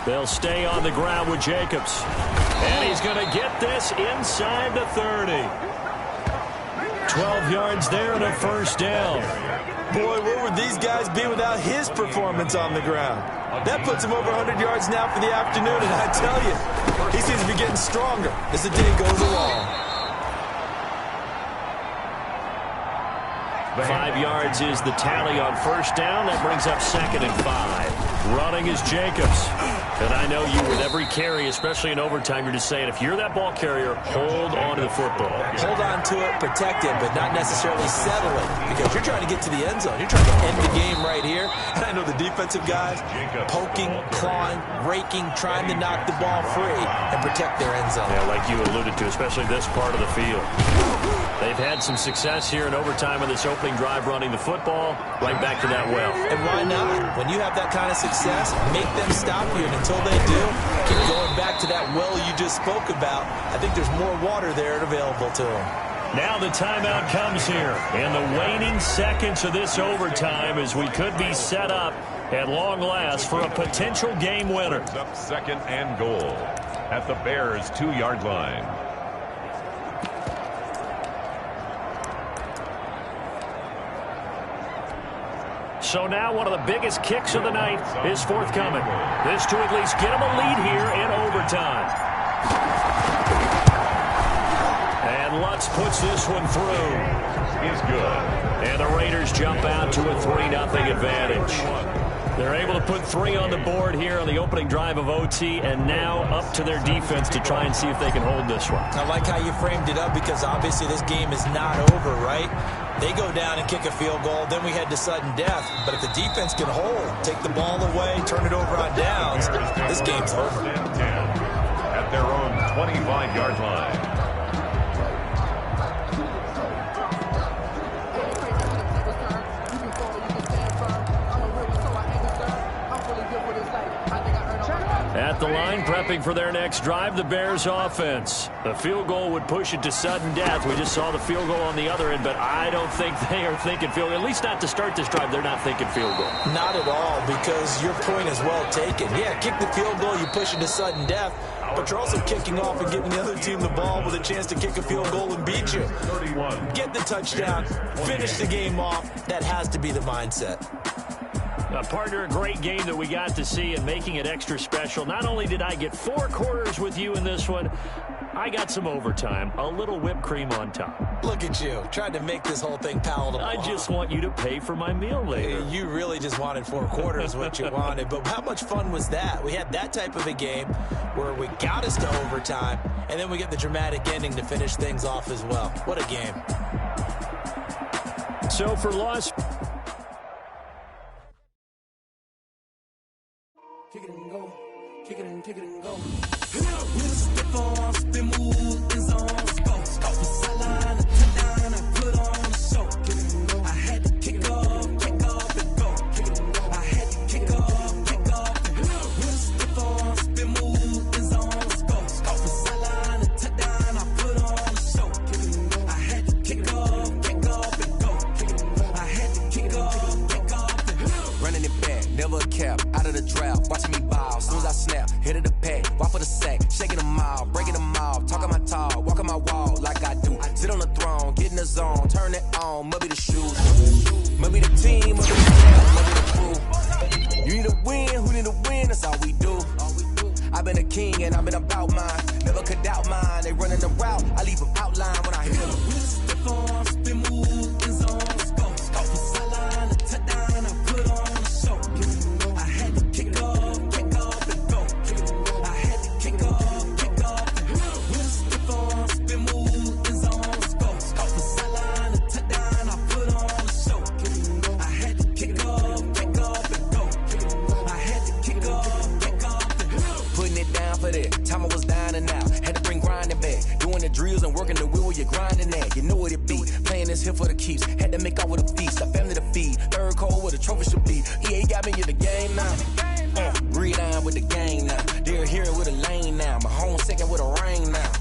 8. They'll stay on the ground with Jacobs. And he's going to get this inside the 30. 12 yards there and a first down. Boy, where would these guys be without his performance on the ground? That puts him over 100 yards now for the afternoon, and I tell you, he seems to be getting stronger as the day goes along. 5 yards is the tally on first down. That brings up 2nd and 5. Running is Jacobs. And I know you, with every carry, especially in overtime, you're just saying, if you're that ball carrier, hold on to the football. Hold on to it, protect it, but not necessarily settle it, because you're trying to get to the end zone. You're trying to end the game right here. And I know the defensive guys poking, clawing, raking, trying to knock the ball free and protect their end zone. Yeah, like you alluded to, especially this part of the field. They've had some success here in overtime in this opening drive running the football. Right back to that well. And why not? When you have that kind of success, make them stop you. And until they do, keep going back to that well you just spoke about. I think there's more water there available to them. Now the timeout comes here. In the waning seconds of this overtime, as we could be set up at long last for a potential game winner. Up 2nd and goal at the Bears' 2-yard line. So now one of the biggest kicks of the night is forthcoming. This to at least get them a lead here in overtime. And Lutz puts this one through. Is good. And the Raiders jump out to a 3-0 advantage. They're able to put 3 on the board here on the opening drive of OT, and now up to their defense to try and see if they can hold this one. I like how you framed it up, because obviously this game is not over, right? They go down and kick a field goal, then we head to sudden death. But if the defense can hold, take the ball away, turn it over on downs, this game's over. At their own 25-yard line. At the line, prepping for their next drive, the Bears offense. The field goal would push it to sudden death. We just saw the field goal on the other end, but I don't think they are thinking field goal. At least not to start this drive, they're not thinking field goal. Not at all, because your point is well taken. Yeah, kick the field goal, you push it to sudden death, but you're also kicking off and giving the other team the ball with a chance to kick a field goal and beat you. Get the touchdown, finish the game off. That has to be the mindset. Partner, a great game that we got to see and making it extra special. Not only did I get 4 quarters with you in this one, I got some overtime, a little whipped cream on top. Look at you, trying to make this whole thing palatable. I just want you to pay for my meal later. You really just wanted 4 quarters, what you wanted. But how much fun was that? We had that type of a game where we got us to overtime, and then we get the dramatic ending to finish things off as well. What a game. So for Las... Kick it and go. Kick it and kick it and go. We'll step on, spin, move, in zone, go. From sideline to touchdown, I put on a show. Kick it and go. I had to kick off and go. Kick it and go. I had to kick off and go. We'll step on, spin, move, in zone, go. From sideline to touchdown, I put on a show. Kick it and go. I had to kick off and go. Kick it and go. I had to kick off and go. Running it back, never a cap, out of the draft, watching me ball, soon as I snap, hit of the pack, walk for the sack, shaking them all, breaking them all, talking my talk, walking my wall like I do, sit on the throne, get in the zone, turn it on, maybe the shoes, maybe the team, maybe the staff, maybe the crew, you need a win, who need a win, that's all we do, I've been a king and I've been about mine, never could doubt mine, they running the route, I leave them outline when I hit them. We'll step on, spin, move, in zone, go. From sideline to touchdown, I put on a show. I had to kick off and go. I had to kick off and go. We'll step on, spin, move, in zone, go. From sideline to touchdown, I put on a show. I had to kick off and go. I had to kick off and go. Putting it down for that, time I was down and out, had to bring grinding back, doing the drills and working the wheel where you're grinding at, you know what it be, playing this here for the keeps, had to make off with a feast, a family to feed, third cold where the trophy should be, EA got me in the game now, breathe on with the game now, they're here with a lane now, my home second with a rain now,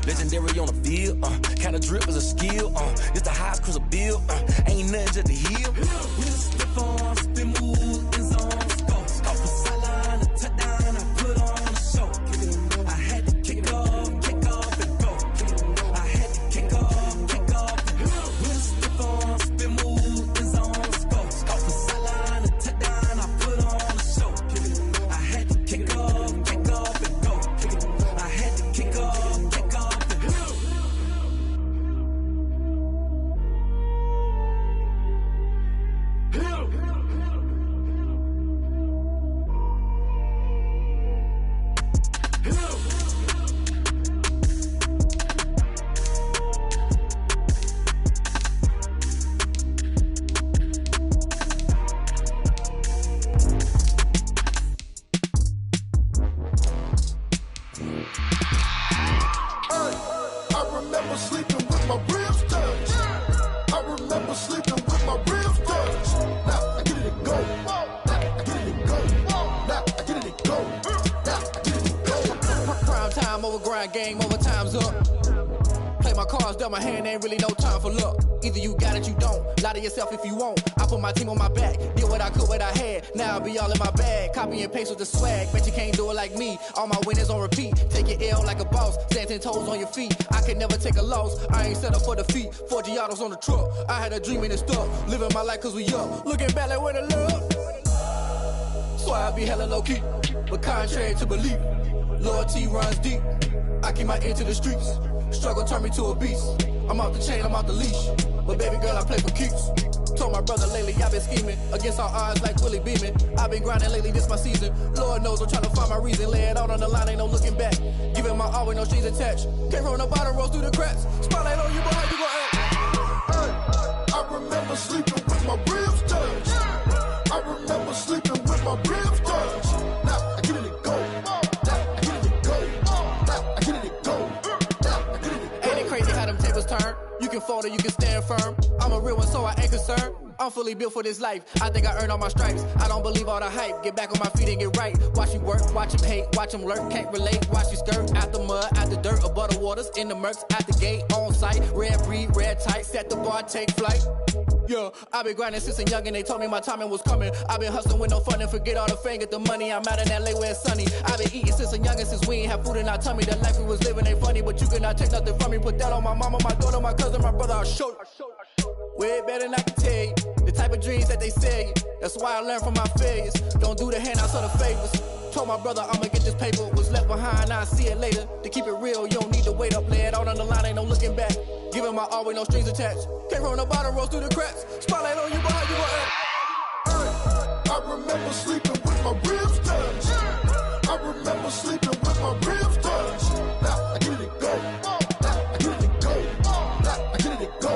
legendary on the field, kind of drip is a skill, it's the highest cruiser bill, ain't nothing just the heel. We'll step on, spin, move, in zone, go. From sideline to touchdown, I put on go. I get it go. I get it go. I get it go. Prime time over grind game, over time's up. Play my cards, dealt my hand, ain't really no time for luck. Either you got it, you don't. Lie to yourself if you won't. I put my team on my back, did what I could, what I had. Now I be all in my bag, copy and paste with the swag. Bet you can't do it like me. All my winners on repeat. Take your L like a boss, stand 10 toes on your feet. I can never take a loss. I ain't set up for defeat. 4 Giottos on the truck. I had a dream and it stuck. Living my life cause we up. Looking back like where the love. So I be hella low key, but contrary to belief, loyalty runs deep. I keep my ear to the streets. Struggle turned me to a beast. I'm out the chain, I'm out the leash. But baby girl, I play for keeps. Told my brother lately, I've been scheming against all odds like Willie Beeman. I've been grinding lately, this my season. Lord knows I'm trying to find my reason. Lay it out on the line, ain't no looking back. Giving my all with no strings attached. Came from the bottom, rose through the cracks. Spotlight on you, boy, how you gon' act? Hey, I remember sleeping with my ribs touched. I remember sleeping with my ribs touched. Now I get it go. Now I get it go. Now I get it go. Ain't it crazy how them tables turn? You can fold or you can stand firm. I'm a real one, so I ain't concerned. I'm fully built for this life. I think I earned all my stripes. I don't believe all the hype. Get back on my feet and get right. Watch you work, watch him hate, watch him lurk. Can't relate, watch you skirt. Out the mud, out the dirt, above the waters, in the murks, out the gate, on site. Red breed, red tight, set the bar, take flight. Yeah, I been grinding since a young and they told me my timing was coming. I been hustling with no fun and forget all the fame, get the money. I'm out in LA where it's sunny. I been eating since a young and since we ain't have food in our tummy. The life we was living ain't funny, but you cannot take nothing from me. Put that on my mama, my daughter, my cousin, my brother, I'll show you. Way better than I can tell you. The type of dreams that they sell you. That's why I learned from my failures. Don't do the handouts or the favors. Told my brother I'ma get this paper. Was left behind, I'll see it later. To keep it real, you don't need to wait up. Lay it out on the line, ain't no looking back. Giving my all with no strings attached. Came from the bottom, rose through the cracks. Spotlight on you, boy, how you gon' act? I remember sleeping with my ribs touched. I remember sleeping with my ribs touched. Now I get it go. Now I get it go. Now I get it go.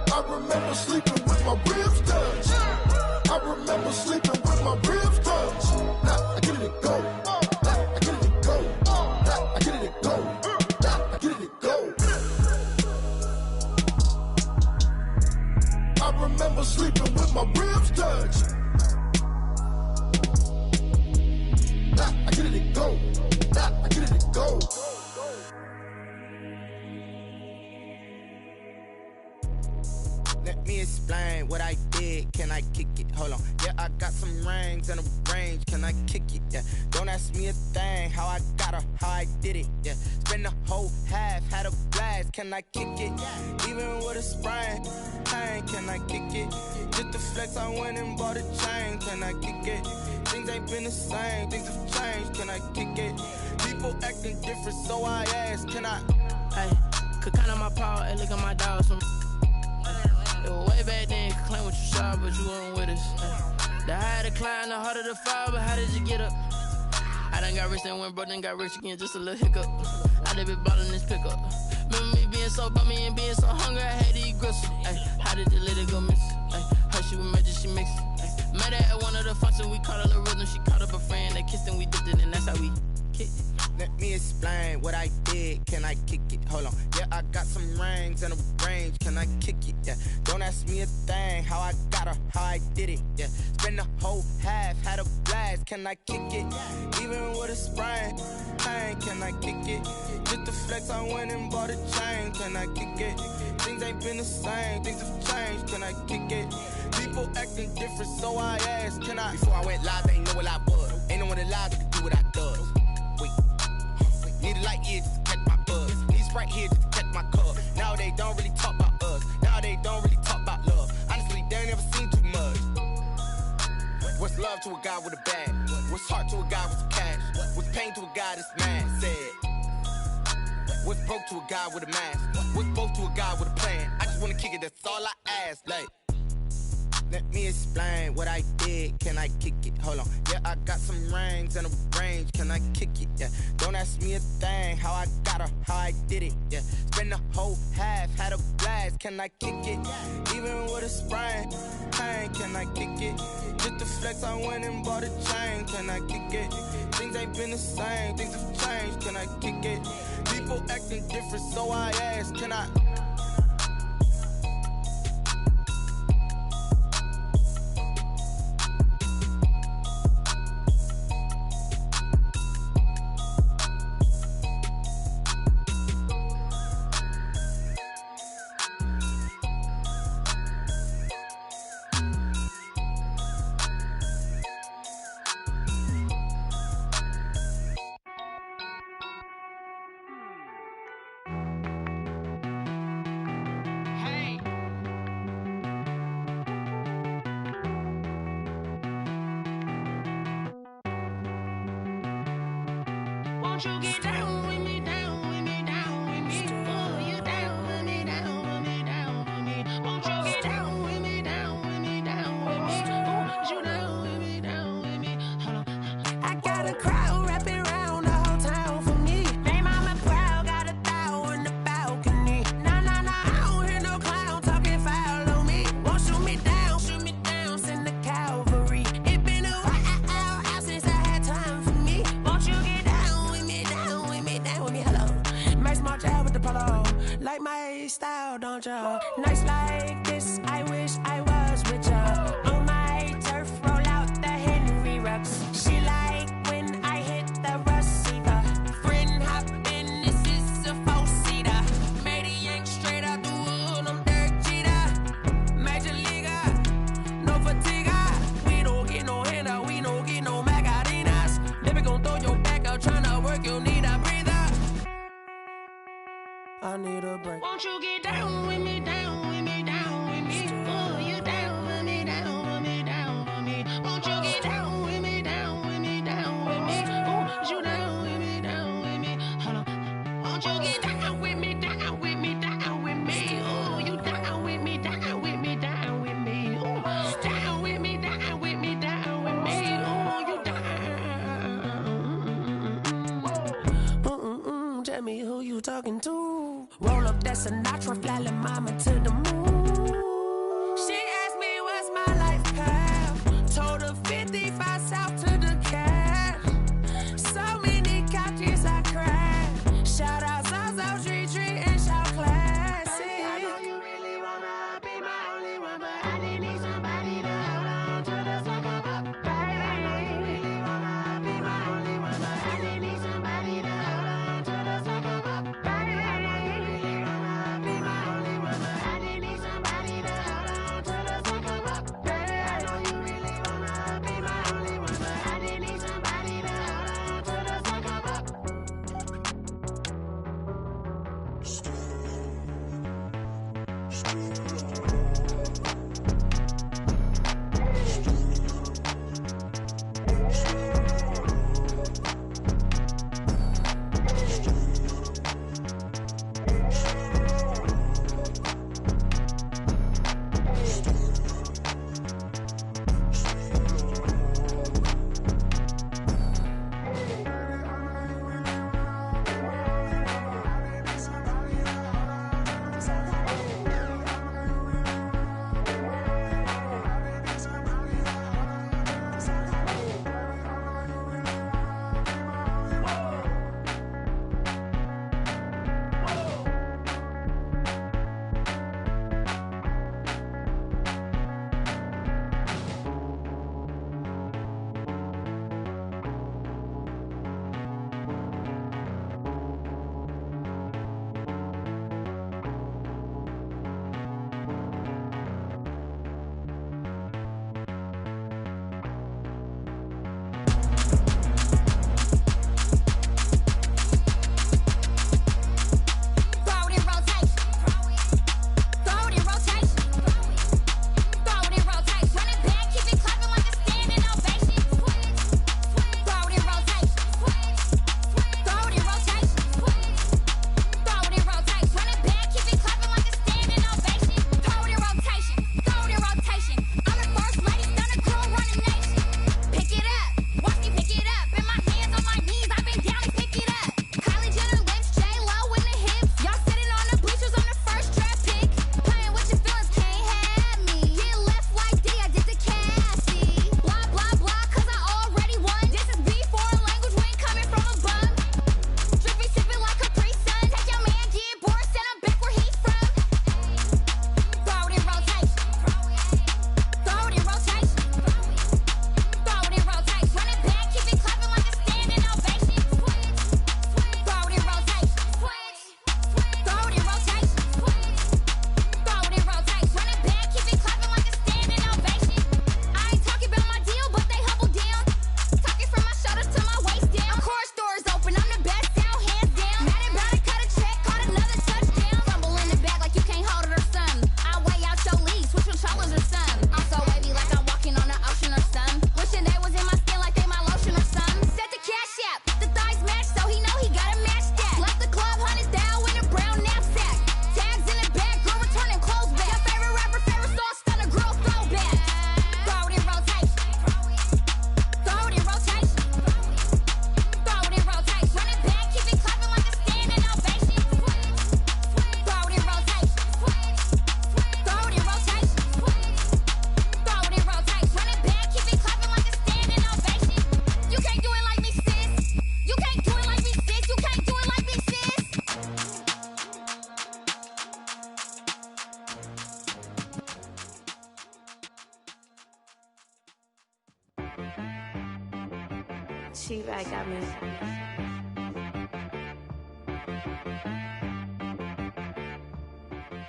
I remember sleeping with my ribs touched. I remember sleeping with my ribs touched. Now I get it go. Now I get it go. Now I get it go. Now I get it go. I remember sleeping with my ribs touched. Now I get it go. Now I get it go. Let me explain what I did. Can I kick it? Hold on. Yeah, I got some rings and a range. Can I kick it? Yeah. Don't ask me a thing. How I got her, how I did it. Yeah. Spend the whole half, had a blast. Can I kick it? Even with a sprain. Pain, can I kick it? Just the flex, I went and bought a chain. Can I kick it? Things ain't been the same. Things have changed. Can I kick it? People acting different, so I ask. Can I? Hey, could count on my power and look at my dogs. Way back then, you could claim what you saw, but you weren't with us. The higher the climb, the harder the fall, but how did you get up? I done got rich and went broke, then got rich again, just a little hiccup. I done been ballin' this pickup. Remember me being so bummy and being so hungry, I had to eat gristle. How did the lady go miss? Her she was magic, she mixed it. Met her at one of the functions, we caught a little rhythm, she caught up a friend, they kissed and we dipped it, and that's how we kicked it. Let me explain what I did. Can I kick it? Hold on. Yeah, I got some rings and a range. Can I kick it? Yeah. Don't ask me a thing. How I got her, how I did it. Yeah. Spend the whole half, had a blast. Can I kick it? Even with a sprain. Pain, can I kick it? Just the flex, I went and bought a chain. Can I kick it? Things ain't been the same. Things have changed. Can I kick it? People acting different, so I asked. Can I? Before I went live, they ain't know what I was. Ain't no one alive that could do what I does. Wait. Need a light here just to catch my buzz. Need Sprite here just to catch my cup. Now they don't really talk about us. Now they don't really talk about love. Honestly, they ain't never seen too much. What's love to a guy with a bag? What's heart to a guy with some cash? What's pain to a guy that's mad? Said. What's broke to a guy with a mask? What's both to a guy with a plan? I just wanna kick it, that's all I ask. Like, let me explain what I did. Can I kick it? Hold on. Yeah, I got some rings and a range. Can I kick it? Yeah. Don't ask me a thing. How I got her, how I did it. Yeah. Spend the whole half, had a blast. Can I kick it? Even with a sprain. Pain, can I kick it? Just the flex, I went and bought a chain. Can I kick it? Things ain't been the same. Things have changed. Can I kick it? People acting different, so I ask. Can I? Won't you get down with me, down with me, down with me? Oh, you down with me, down with me, down with me. Won't you get down with me, down with me, down with me? Oh, you down with me, down with me? Hold on. I got a crowd wrapping around the whole town for me. They mama proud, got a thou on the balcony. Nah, nah, nah, I don't hear no clown talking foul on me. Won't shoot me down, send the cavalry. It been a while since I had time for me. Won't you get down with me, down with me, down with me? Hello. Nice smart job with the polo. Like my style, don't ya? Nice like this, I wish I was with ya. On my turf, roll out the Henry Rux. She like when I hit the receiver. Friend hop in, this is a four-seater. Made a yank straight out the wood, I'm Derek Jeter. Major leaguer, no fatigue. We don't get no handout, we don't get no Macarinas. Baby gon' throw your back out, tryna work, you need a breather. I need a break. Won't you get down with me, down with me, down with me? Oh, you down with me, down with me, down with me? Won't you get down with me, down with me, down with me? Oh, you down with me, down with me? Hold on. Won't you get down with me, down with me, down with me? Oh, you down with me, down with me, down with me? Oh, down with me, down with me, down with me? Oh, you down. Tell me who you talking to. Roll up that Sinatra, fly la mama to the moon. She asked me what's my life path. Told her 55 south to the cat. So many couches I cried. Shout out Zazo, Tree Tree, and shout classic. I know you really wanna be my only one, but I didn't need somebody to hold on to the sucker up. Baby, I know you really wanna be my only one, but I didn't need somebody to hold on to the sucker up. Baby, I know you really wanna be my only one, but I didn't need somebody. She-Rag got me.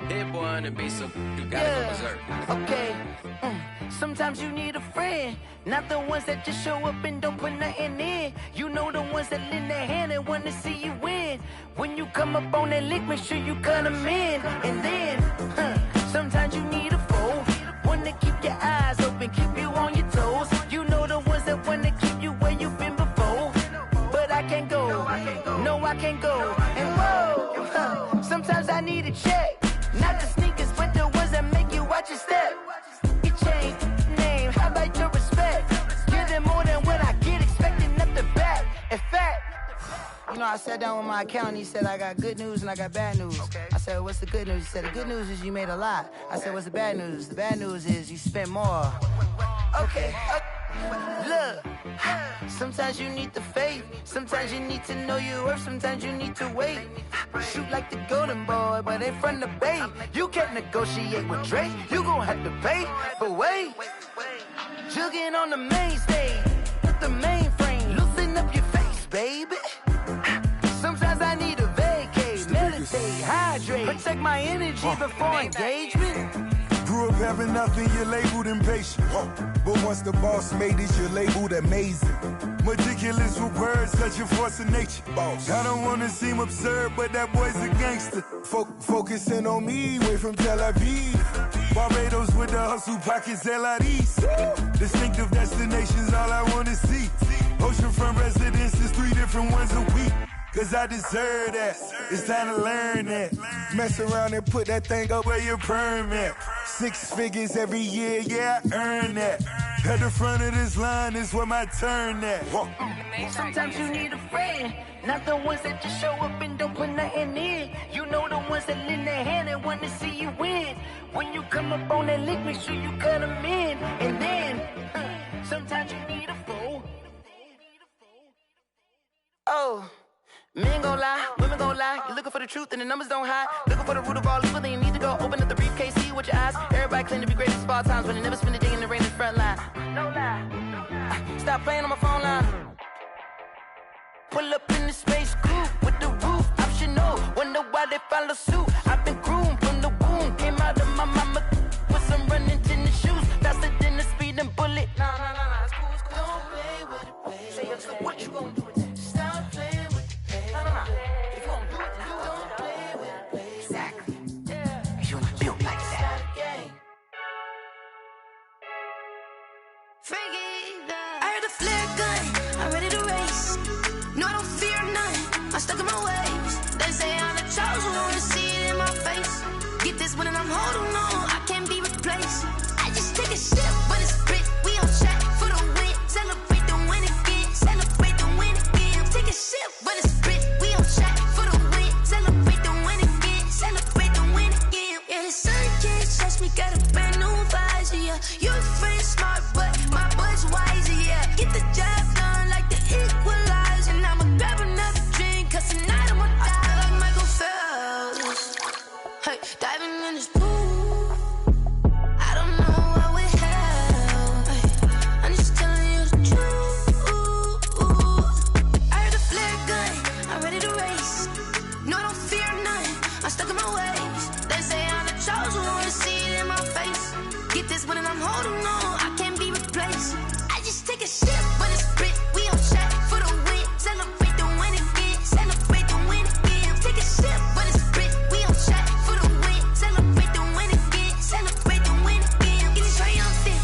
Hit boy on the beat, so you gotta go berserk. Okay. Sometimes you need a friend, not the ones that just show up and don't put nothing in. You know the ones that lend their hand and wanna see you win. When you come up on that lick, make sure you cut them in. And then, sometimes you need a foe, one to keep your eyes open, keep you on your toes. You know the ones that wanna keep you where you've been before. But I can't go, no I can't go. And whoa, sometimes I need a check, not the sneakers, but the ones that make you watch your step. Change name, how about your respect? Give them more than what I get, expecting nothing back. In fact, you know, I sat down with my accountant, he said, I got good news and I got bad news. Okay. I said, what's the good news? He said, the good news is you made a lot. I said, what's the bad news? The bad news is you spent more. Okay. Look, sometimes you need the faith, sometimes you need to know your worth, sometimes you need to wait. Shoot like the golden boy, but ain't from the bay. You can't negotiate with Drake, you gon' have to pay. But wait, jugging on the main stage, with the mainframe, loosen up your face, baby. Sometimes I need a vacate, meditate, hydrate, protect my energy before engagement. Grew up having nothing, you're labeled impatient. But once the boss made it, you're labeled amazing. Meticulous with words, such a force of nature. I don't wanna seem absurd, but that boy's a gangster. Focusing on me, way from Tel Aviv. Barbados with the hustle pockets, LIDs. Distinctive destinations, all I wanna see. Oceanfront residences, 3 different ones a week. Cause I deserve that, it's time to learn that. Mess around and put that thing up where your permit. 6 figures every year, yeah, I earn that. At the front of this line is where my turn at. Sometimes you need a friend, not the ones that just show up and don't put nothing in. You know the ones that lend their hand and want to see you win. When you come up on that lick, make sure you cut them in. And then, sometimes you need a foe. Oh. Men gon' lie, women gon' lie. You're looking for the truth and the numbers don't hide. Looking for the root of all evil, then you need to go open up the briefcase, see with your eyes. Everybody claim to be greatest of all times, but they never spend a day in the rain in the front line. No lie. Stop playing on my phone line. Pull up in the space coupe with the roof optional. Wonder why they follow suit. I've been groomed from the womb. Came out of my mama with some running tennis shoes. Faster than the speeding bullet. No, it's cool, it's cool. Don't play with it, baby. Say up, so what you gon' do with it? Stop playing with it. If you gon' do it, then don't play with it, baby. Exactly. Yeah. You ain't built like that. I heard a flare gun, I'm ready to race. No, I don't fear none, I'm stuck in my ways. They say I'm the chosen one, to see it in my face. Get this one and I'm holding on, I can't be replaced. I just take a sip, but it's split, we on track for the win. Celebrate the win again, celebrate the win again. Take a sip, but it's split, we on track for the win. Celebrate the win again, celebrate the win again. Yeah, the sun can't touch me, got a brand new visor, yeah. Your friend smart, but my boy's wiser, yeah. Get the job done like the equalizer. And I'ma grab another drink, cause tonight I'ma die like Michael Phelps. Hey, diving in this pool, I don't know what would help. Hey, I'm just telling you the truth. I heard a flare gun, I'm ready to race. No, I don't fear none, I'm stuck in my ways. They say I'm the chosen one, to see it in my face. Get this one and I'm holding on, I can't be replaced. I just take a sip, but it's split, we on track for the win. Celebrate the win again, celebrate the win again. Take a sip, but it's split, we on track for the win. Celebrate the win again, celebrate the win again. Get it triumphant,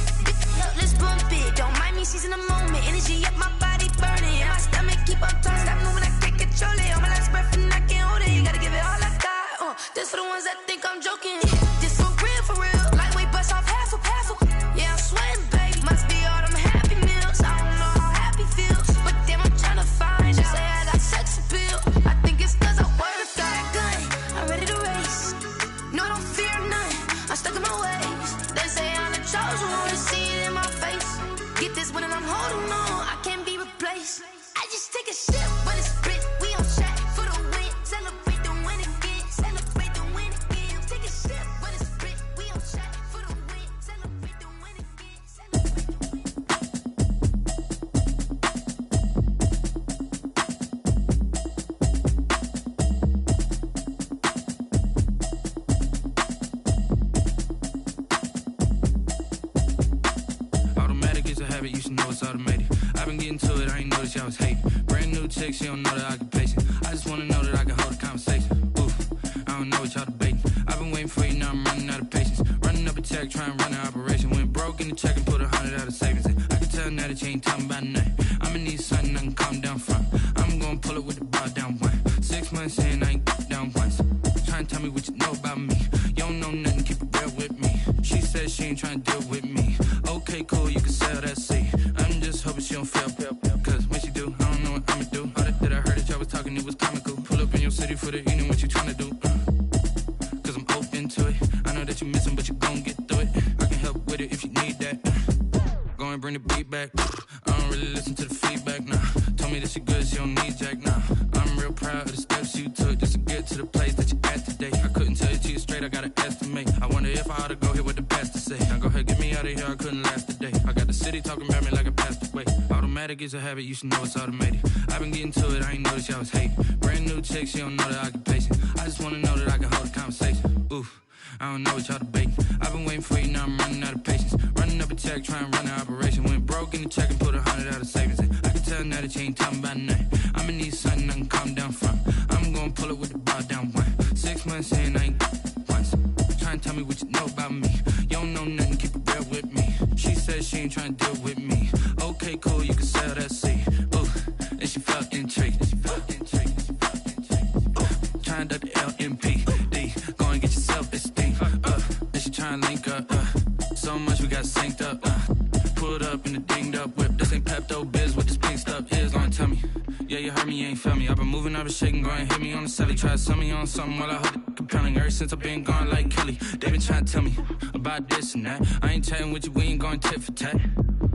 let's bump it. Don't mind me seizing the moment, energy up my body burning. And my stomach keep on turning, stop moving, I can't control it. On my last breath and I can't hold it, you gotta give it all I got. This for the ones that think I'm joking. This for real, lightweight bust off half a. Yeah, I'm sweating, baby, must be all them happy meals. I don't know how happy feels, but damn, I'm tryna find you. Say I got sex appeal, I think it's cause I work that gun, I'm ready to race. No, I don't fear none, I'm stuck in my ways. They say I'm the chosen one, to see it in my face. Get this one and I'm holding on, I can't be replaced. I just take a sip, but it's split, we on track for the win. Celebrate the win again, celebrate the win again. Take a sip, but it's split, we on track for the win. Celebrate the win again, celebrate. habit, you should know it's automated. I've been getting to it, I ain't noticed y'all was hating. Brand new chick, she don't know the occupation. I just wanna know that I can hold a conversation. Oof, I don't know what y'all debating. I've been waiting for you, now I'm running out of patience. Running up a check, trying to run an operation. Went broke in the check and put 100 out of savings in. I can tell now that you ain't talking about nothing. I'ma need something I can calm down from. I'm gonna pull it with the bar down one. 6 months in, I ain't down once. Trying to tell me what you know about me. You don't know nothing, keep it real with me. She said she ain't trying to deal with me. Okay, cool, you can sell that seat. I'm just hoping she don't fail. Cause when she do, I don't know what I'ma do. All that I heard that y'all was talking, it was comical. Pull up in your city for the evening, what you trying to do? Cause I'm open to it. I know that you missing, but you gon' get through it. I can help with it if you need that. Go and bring the beat back. I don't really listen to the feedback, nah. Told me that she good, she don't need jack, nah. I'm real proud of the steps you took just to get to the place that you at today. I couldn't tell you to you straight, I gotta estimate. I wonder if I ought to go here with the best to say. Now go ahead, get me out of here, I couldn't last a day. I got the city talking about me like I passed away. Automatic is a habit, you should know it's automated. I've been getting to it, I ain't noticed y'all was hating. Brand new chick, she don't know the occupation. I just wanna know that I can hold a conversation. Oof, I don't know what y'all debating. I've been waiting for you, now I'm running out of patience. Running up a check, trying to run an operation. Went broke in the check and put 100 out of savings in. I can tell now that you ain't talking about nothing. I'ma need something I can calm down from. I'm gonna pull it with the bar down one. 6 months in, I ain't once. Trying to tell me what you know about me. You don't know nothing, keep it real with me. She said she ain't trying to deal with me. Okay, cool, you can sell that seat. Ooh, and she felt intrigued. Trying to duck the LMPD. Go and get your self-esteem. And she trying to link up. So much we got synced up. Pulled up in the dinged up whip. This ain't Pepto-Biz, what this pink stuff is. Gonna tell me. Yeah, you heard me, you ain't felt me. I've been moving, I've been shaking, go and hit me on the celly. Try to sell me on something while I hold it compelling. Ever since I've been gone like Kelly, they been trying to tell me about this and that. I ain't chatting with you, we ain't going tit for tat.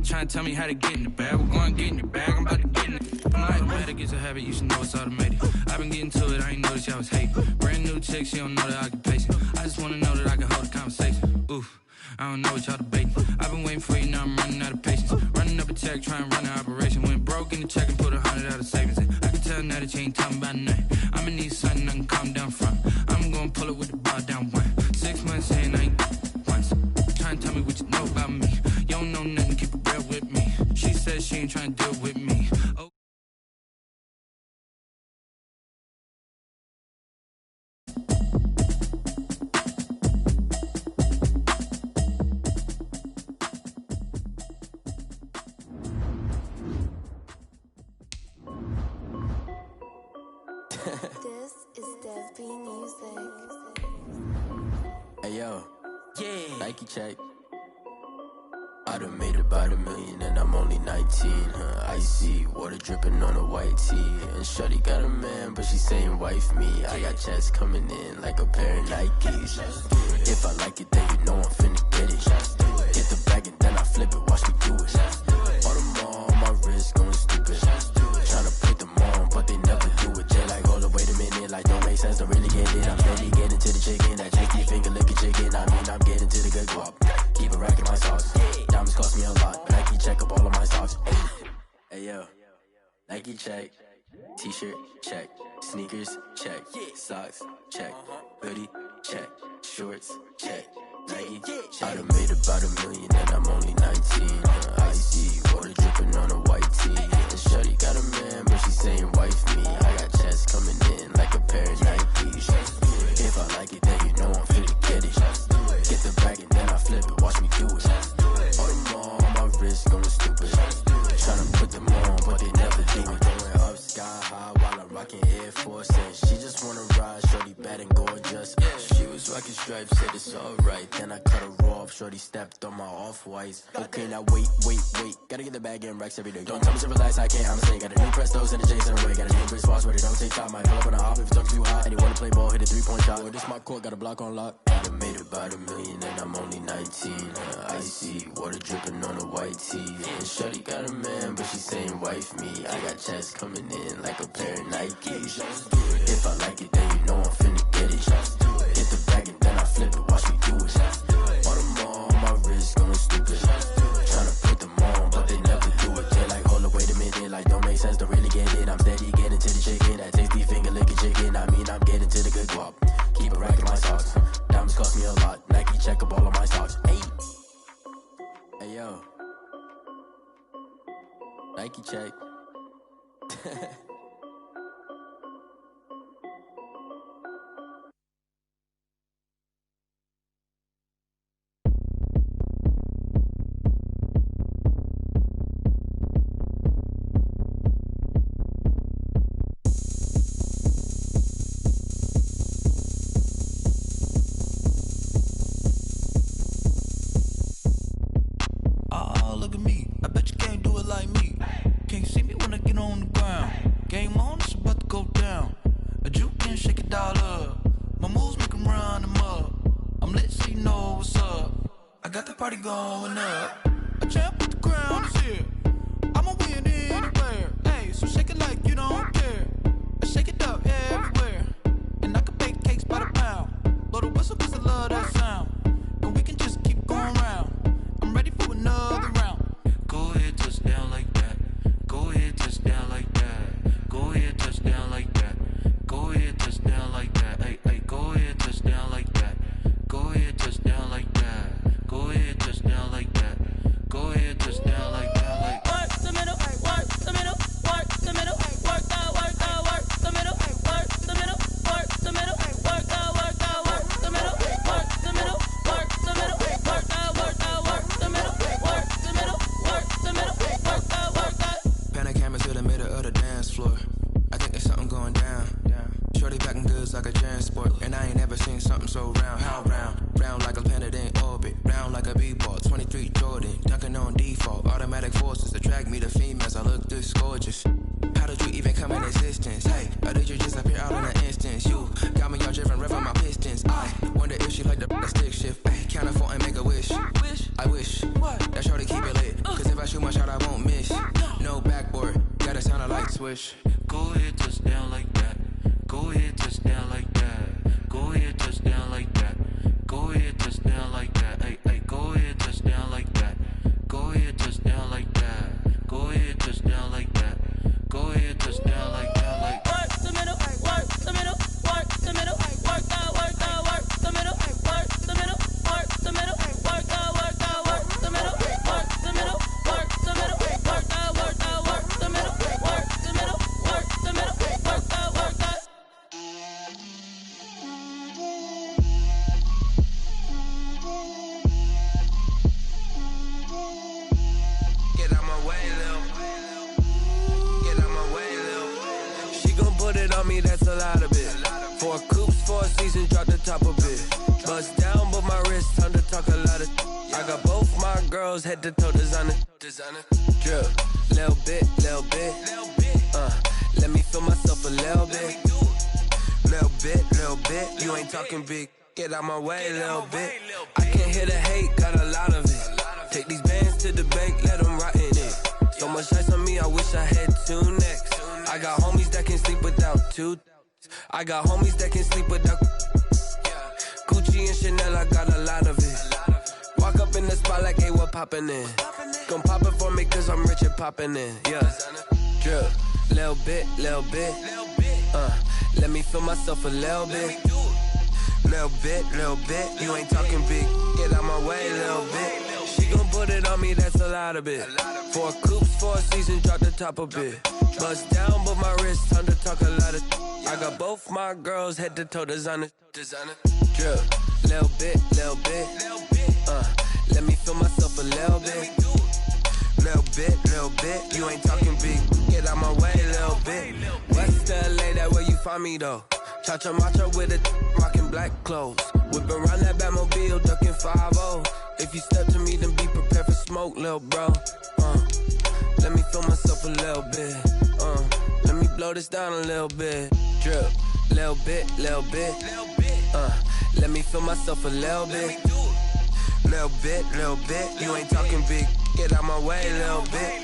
Trying to tell me how to get in the bag. We're going to get in your bag, I'm about to get in it. Automatic is a habit, you should know it's automated. I've been getting to it, I ain't noticed y'all was hating. Brand new chick, she don't know the occupation. I just wanna know that I can hold a conversation. Oof, I don't know what y'all debating. I've been waiting for you, now I'm running out of patience. Running up a check, trying to run an operation. Went broke in the check and put 100 out of savings in. I can tell now that you ain't talking about nothing. I'ma need something I can calm down from. I'm gonna pull it with the bar down one. 6 months in, I ain't once. Trying to tell me what you know about me. You don't know nothing, keep it real with me. She said she ain't trying to deal with me. Oh. This is Dev B Music. Hey yo, yeah. Nike check. I done made about $1 million and I'm only 19. Icy water dripping on a white tee. And shorty got a man, but she saying wife me. I got checks coming in like a pair of Nikes. If I like it, then you know I'm finna get it. Get the bag and then I flip it, watch me do it. All them on my wrist going stupid. Tryna put them on, but they never do it. They like, hold up, wait a minute, like don't make sense, don't really get it. I'm steady getting to the chicken, that tasty finger licking chicken. I mean, I'm getting to the good guap. Keep it racking my sauce. Diamonds cost me a lot. Nike check up all of my socks. Hey yo, Nike check. T-shirt check. Sneakers check. Socks check. Hoodie check. Shorts check. Nike check. I done made about $1 million and I'm only 19. Icy water dripping on a white tee. And shorty got a man, but she saying wife me. I got checks coming in like a pair of Nikes. If I like it, then you know I'm finna get it. Get the bag and then I flip it, watch me do it. All them on my wrist going stupid. Tryna put them on, but they never do it. Going up sky high while I'm rocking Air Force. And she just wanna ride, shorty bad and gorgeous. She was rocking stripes, said it's alright. Then I cut her off, shorty stepped on my off-whites. Okay, now wait. Gotta get the bag and racks every day. Don't tell me to relax, I can't, I'ma say. Got a new Prestos and a Jason away. Got a new wrist watch, but it don't take time. Might pull up on a hop if it's talking too hot. And you wanna play ball, hit a 3-point shot. With this my court, got a block on lock. I done made about $1 million and I'm only 19. Icy water dripping on a white tee. And shorty got a man, but she saying wife me. I got checks coming in like a pair of Nikes. If I like it, then you know I'm finna get it. Get the bag and then I flip it, watch me do it. All them on my wrist going stupid. Tryna put them on, but they never do it. They like, hold up, wait a minute, like don't make sense, don't really get it. I'm steady getting to the chicken, that tasty finger licking chicken. I mean, I'm getting to the good guap. Keep it racking my socks. Diamonds cost me a lot. Nike check up all of my socks. Hey yo, Nike check. Oh, look at me. I bet you can't do it like me. Can't see me when I get on the ground. Game on, it's about to go down. A juke and shake it all up. My moves make them run them up. I'm lit so you know what's up. I got the party going up. A champ with the crown is here. I'ma win anywhere. Hey, so shake it like you don't care. I shake it up everywhere. And I can bake cakes by the pound. Blow the whistle cause I love that sound. And we can just keep going round. I'm ready for another round. Go ahead, touch down like that. Go ahead, touch down like that. Go ahead, touch down like that. Go ahead, touch down like that. Hey, hey, go ahead, touch down like that. Go ahead, touch down like that. Go ahead, touch down like that. Go ahead, touch down like that. Like work the middle, work the middle, work the middle, work the middle, work the middle, work the middle, work the middle, work the middle, work the middle, work the middle, work the middle, work the middle, work the. Pan a camera to the middle of the dance floor. I think there's something going down. Shorty packing goods like a transport, and I ain't never seen something so round. How round? Round like a planet in orbit, round like a b-ball. 23 Jordan, dunking on default. Automatic forces attract me to females. I look this gorgeous. How did you even come in existence? Hey, or did you just appear out in an instance? You got me all driven, revving my pistons. I wonder if she like the stick shift. Hey, count a four and make a wish. I wish that shorty keep it lit. Cause if I shoot my shot, I won't miss. No backboard, gotta sound a light switch. Go ahead, touch down like that. Go ahead, touch down like that. Go ahead, touch down like that. Go ahead, touch down like that. Hey, hey, go ahead, touch down like that. Go ahead, touch down like that. Go ahead, touch down like that. Go ahead, touch down like that. Like work the middle, work the middle, work the middle, work the middle, work the middle, work the middle, work the middle, work the middle, work the middle, work the middle, work the middle, work the middle, work the middle, work the middle, work the. Get out my way, Lil. Get out my way, Lil. She gon' put it on me, that's a lot of it. 4 coops, 4 seasons, drop the top of it. Bust down, but my wrist, time to talk a lot of. I got both my girls, head to toe designer. Drip, little bit, little bit. Let me feel myself a little bit. Little bit, you ain't talking big. Get out my way, little bit. I can't hear the hate, got a lot of it. Take these bands to the bank, let them rot in it. So much ice on me, I wish I had 2 necks. I got homies that can sleep without 2. I got homies that can sleep without Gucci and Chanel, I got a lot of it. Walk up in the spot like, hey, what poppin' in? Gon' pop it for me cause I'm rich and poppin' in, yeah. Drip, little bit, little bit. Let me feel myself a little bit. Little bit, you ain't talking big. Get out my way, little bit. She gon' put it on me, that's a lot of it. 4 coops, 4 seasons, drop the top a bit. Bust down, but my wrist, time to talk a lot of. I got both my girls, head to toe designer. Drip, little bit, little bit. Let me feel myself a little bit. Little bit, you ain't talking big. Get out my way, little bit. West LA, that where you find me though. Cha-cha matcha with a rockin' black clothes. Whip around that Batmobile, ducking 5-0. If you step to me, then be prepared for smoke, lil' bro. Let me feel myself a little bit. Let me blow this down a little bit. Drip, little bit. Let me feel myself a little bit. Little bit, you ain't talking big. Get out my way, little bit.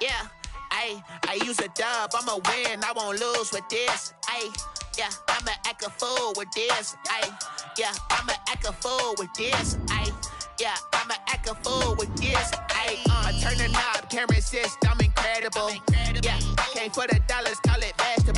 Yeah, I use a dub, I'ma win, I won't lose with this. Yeah, I'ma act a fool with this. Yeah, I'ma act a fool with this. Yeah, I'ma act a fool with gifts. I turn the knob, camera assist, I'm incredible. Yeah, came for the dollars, call it vegetable.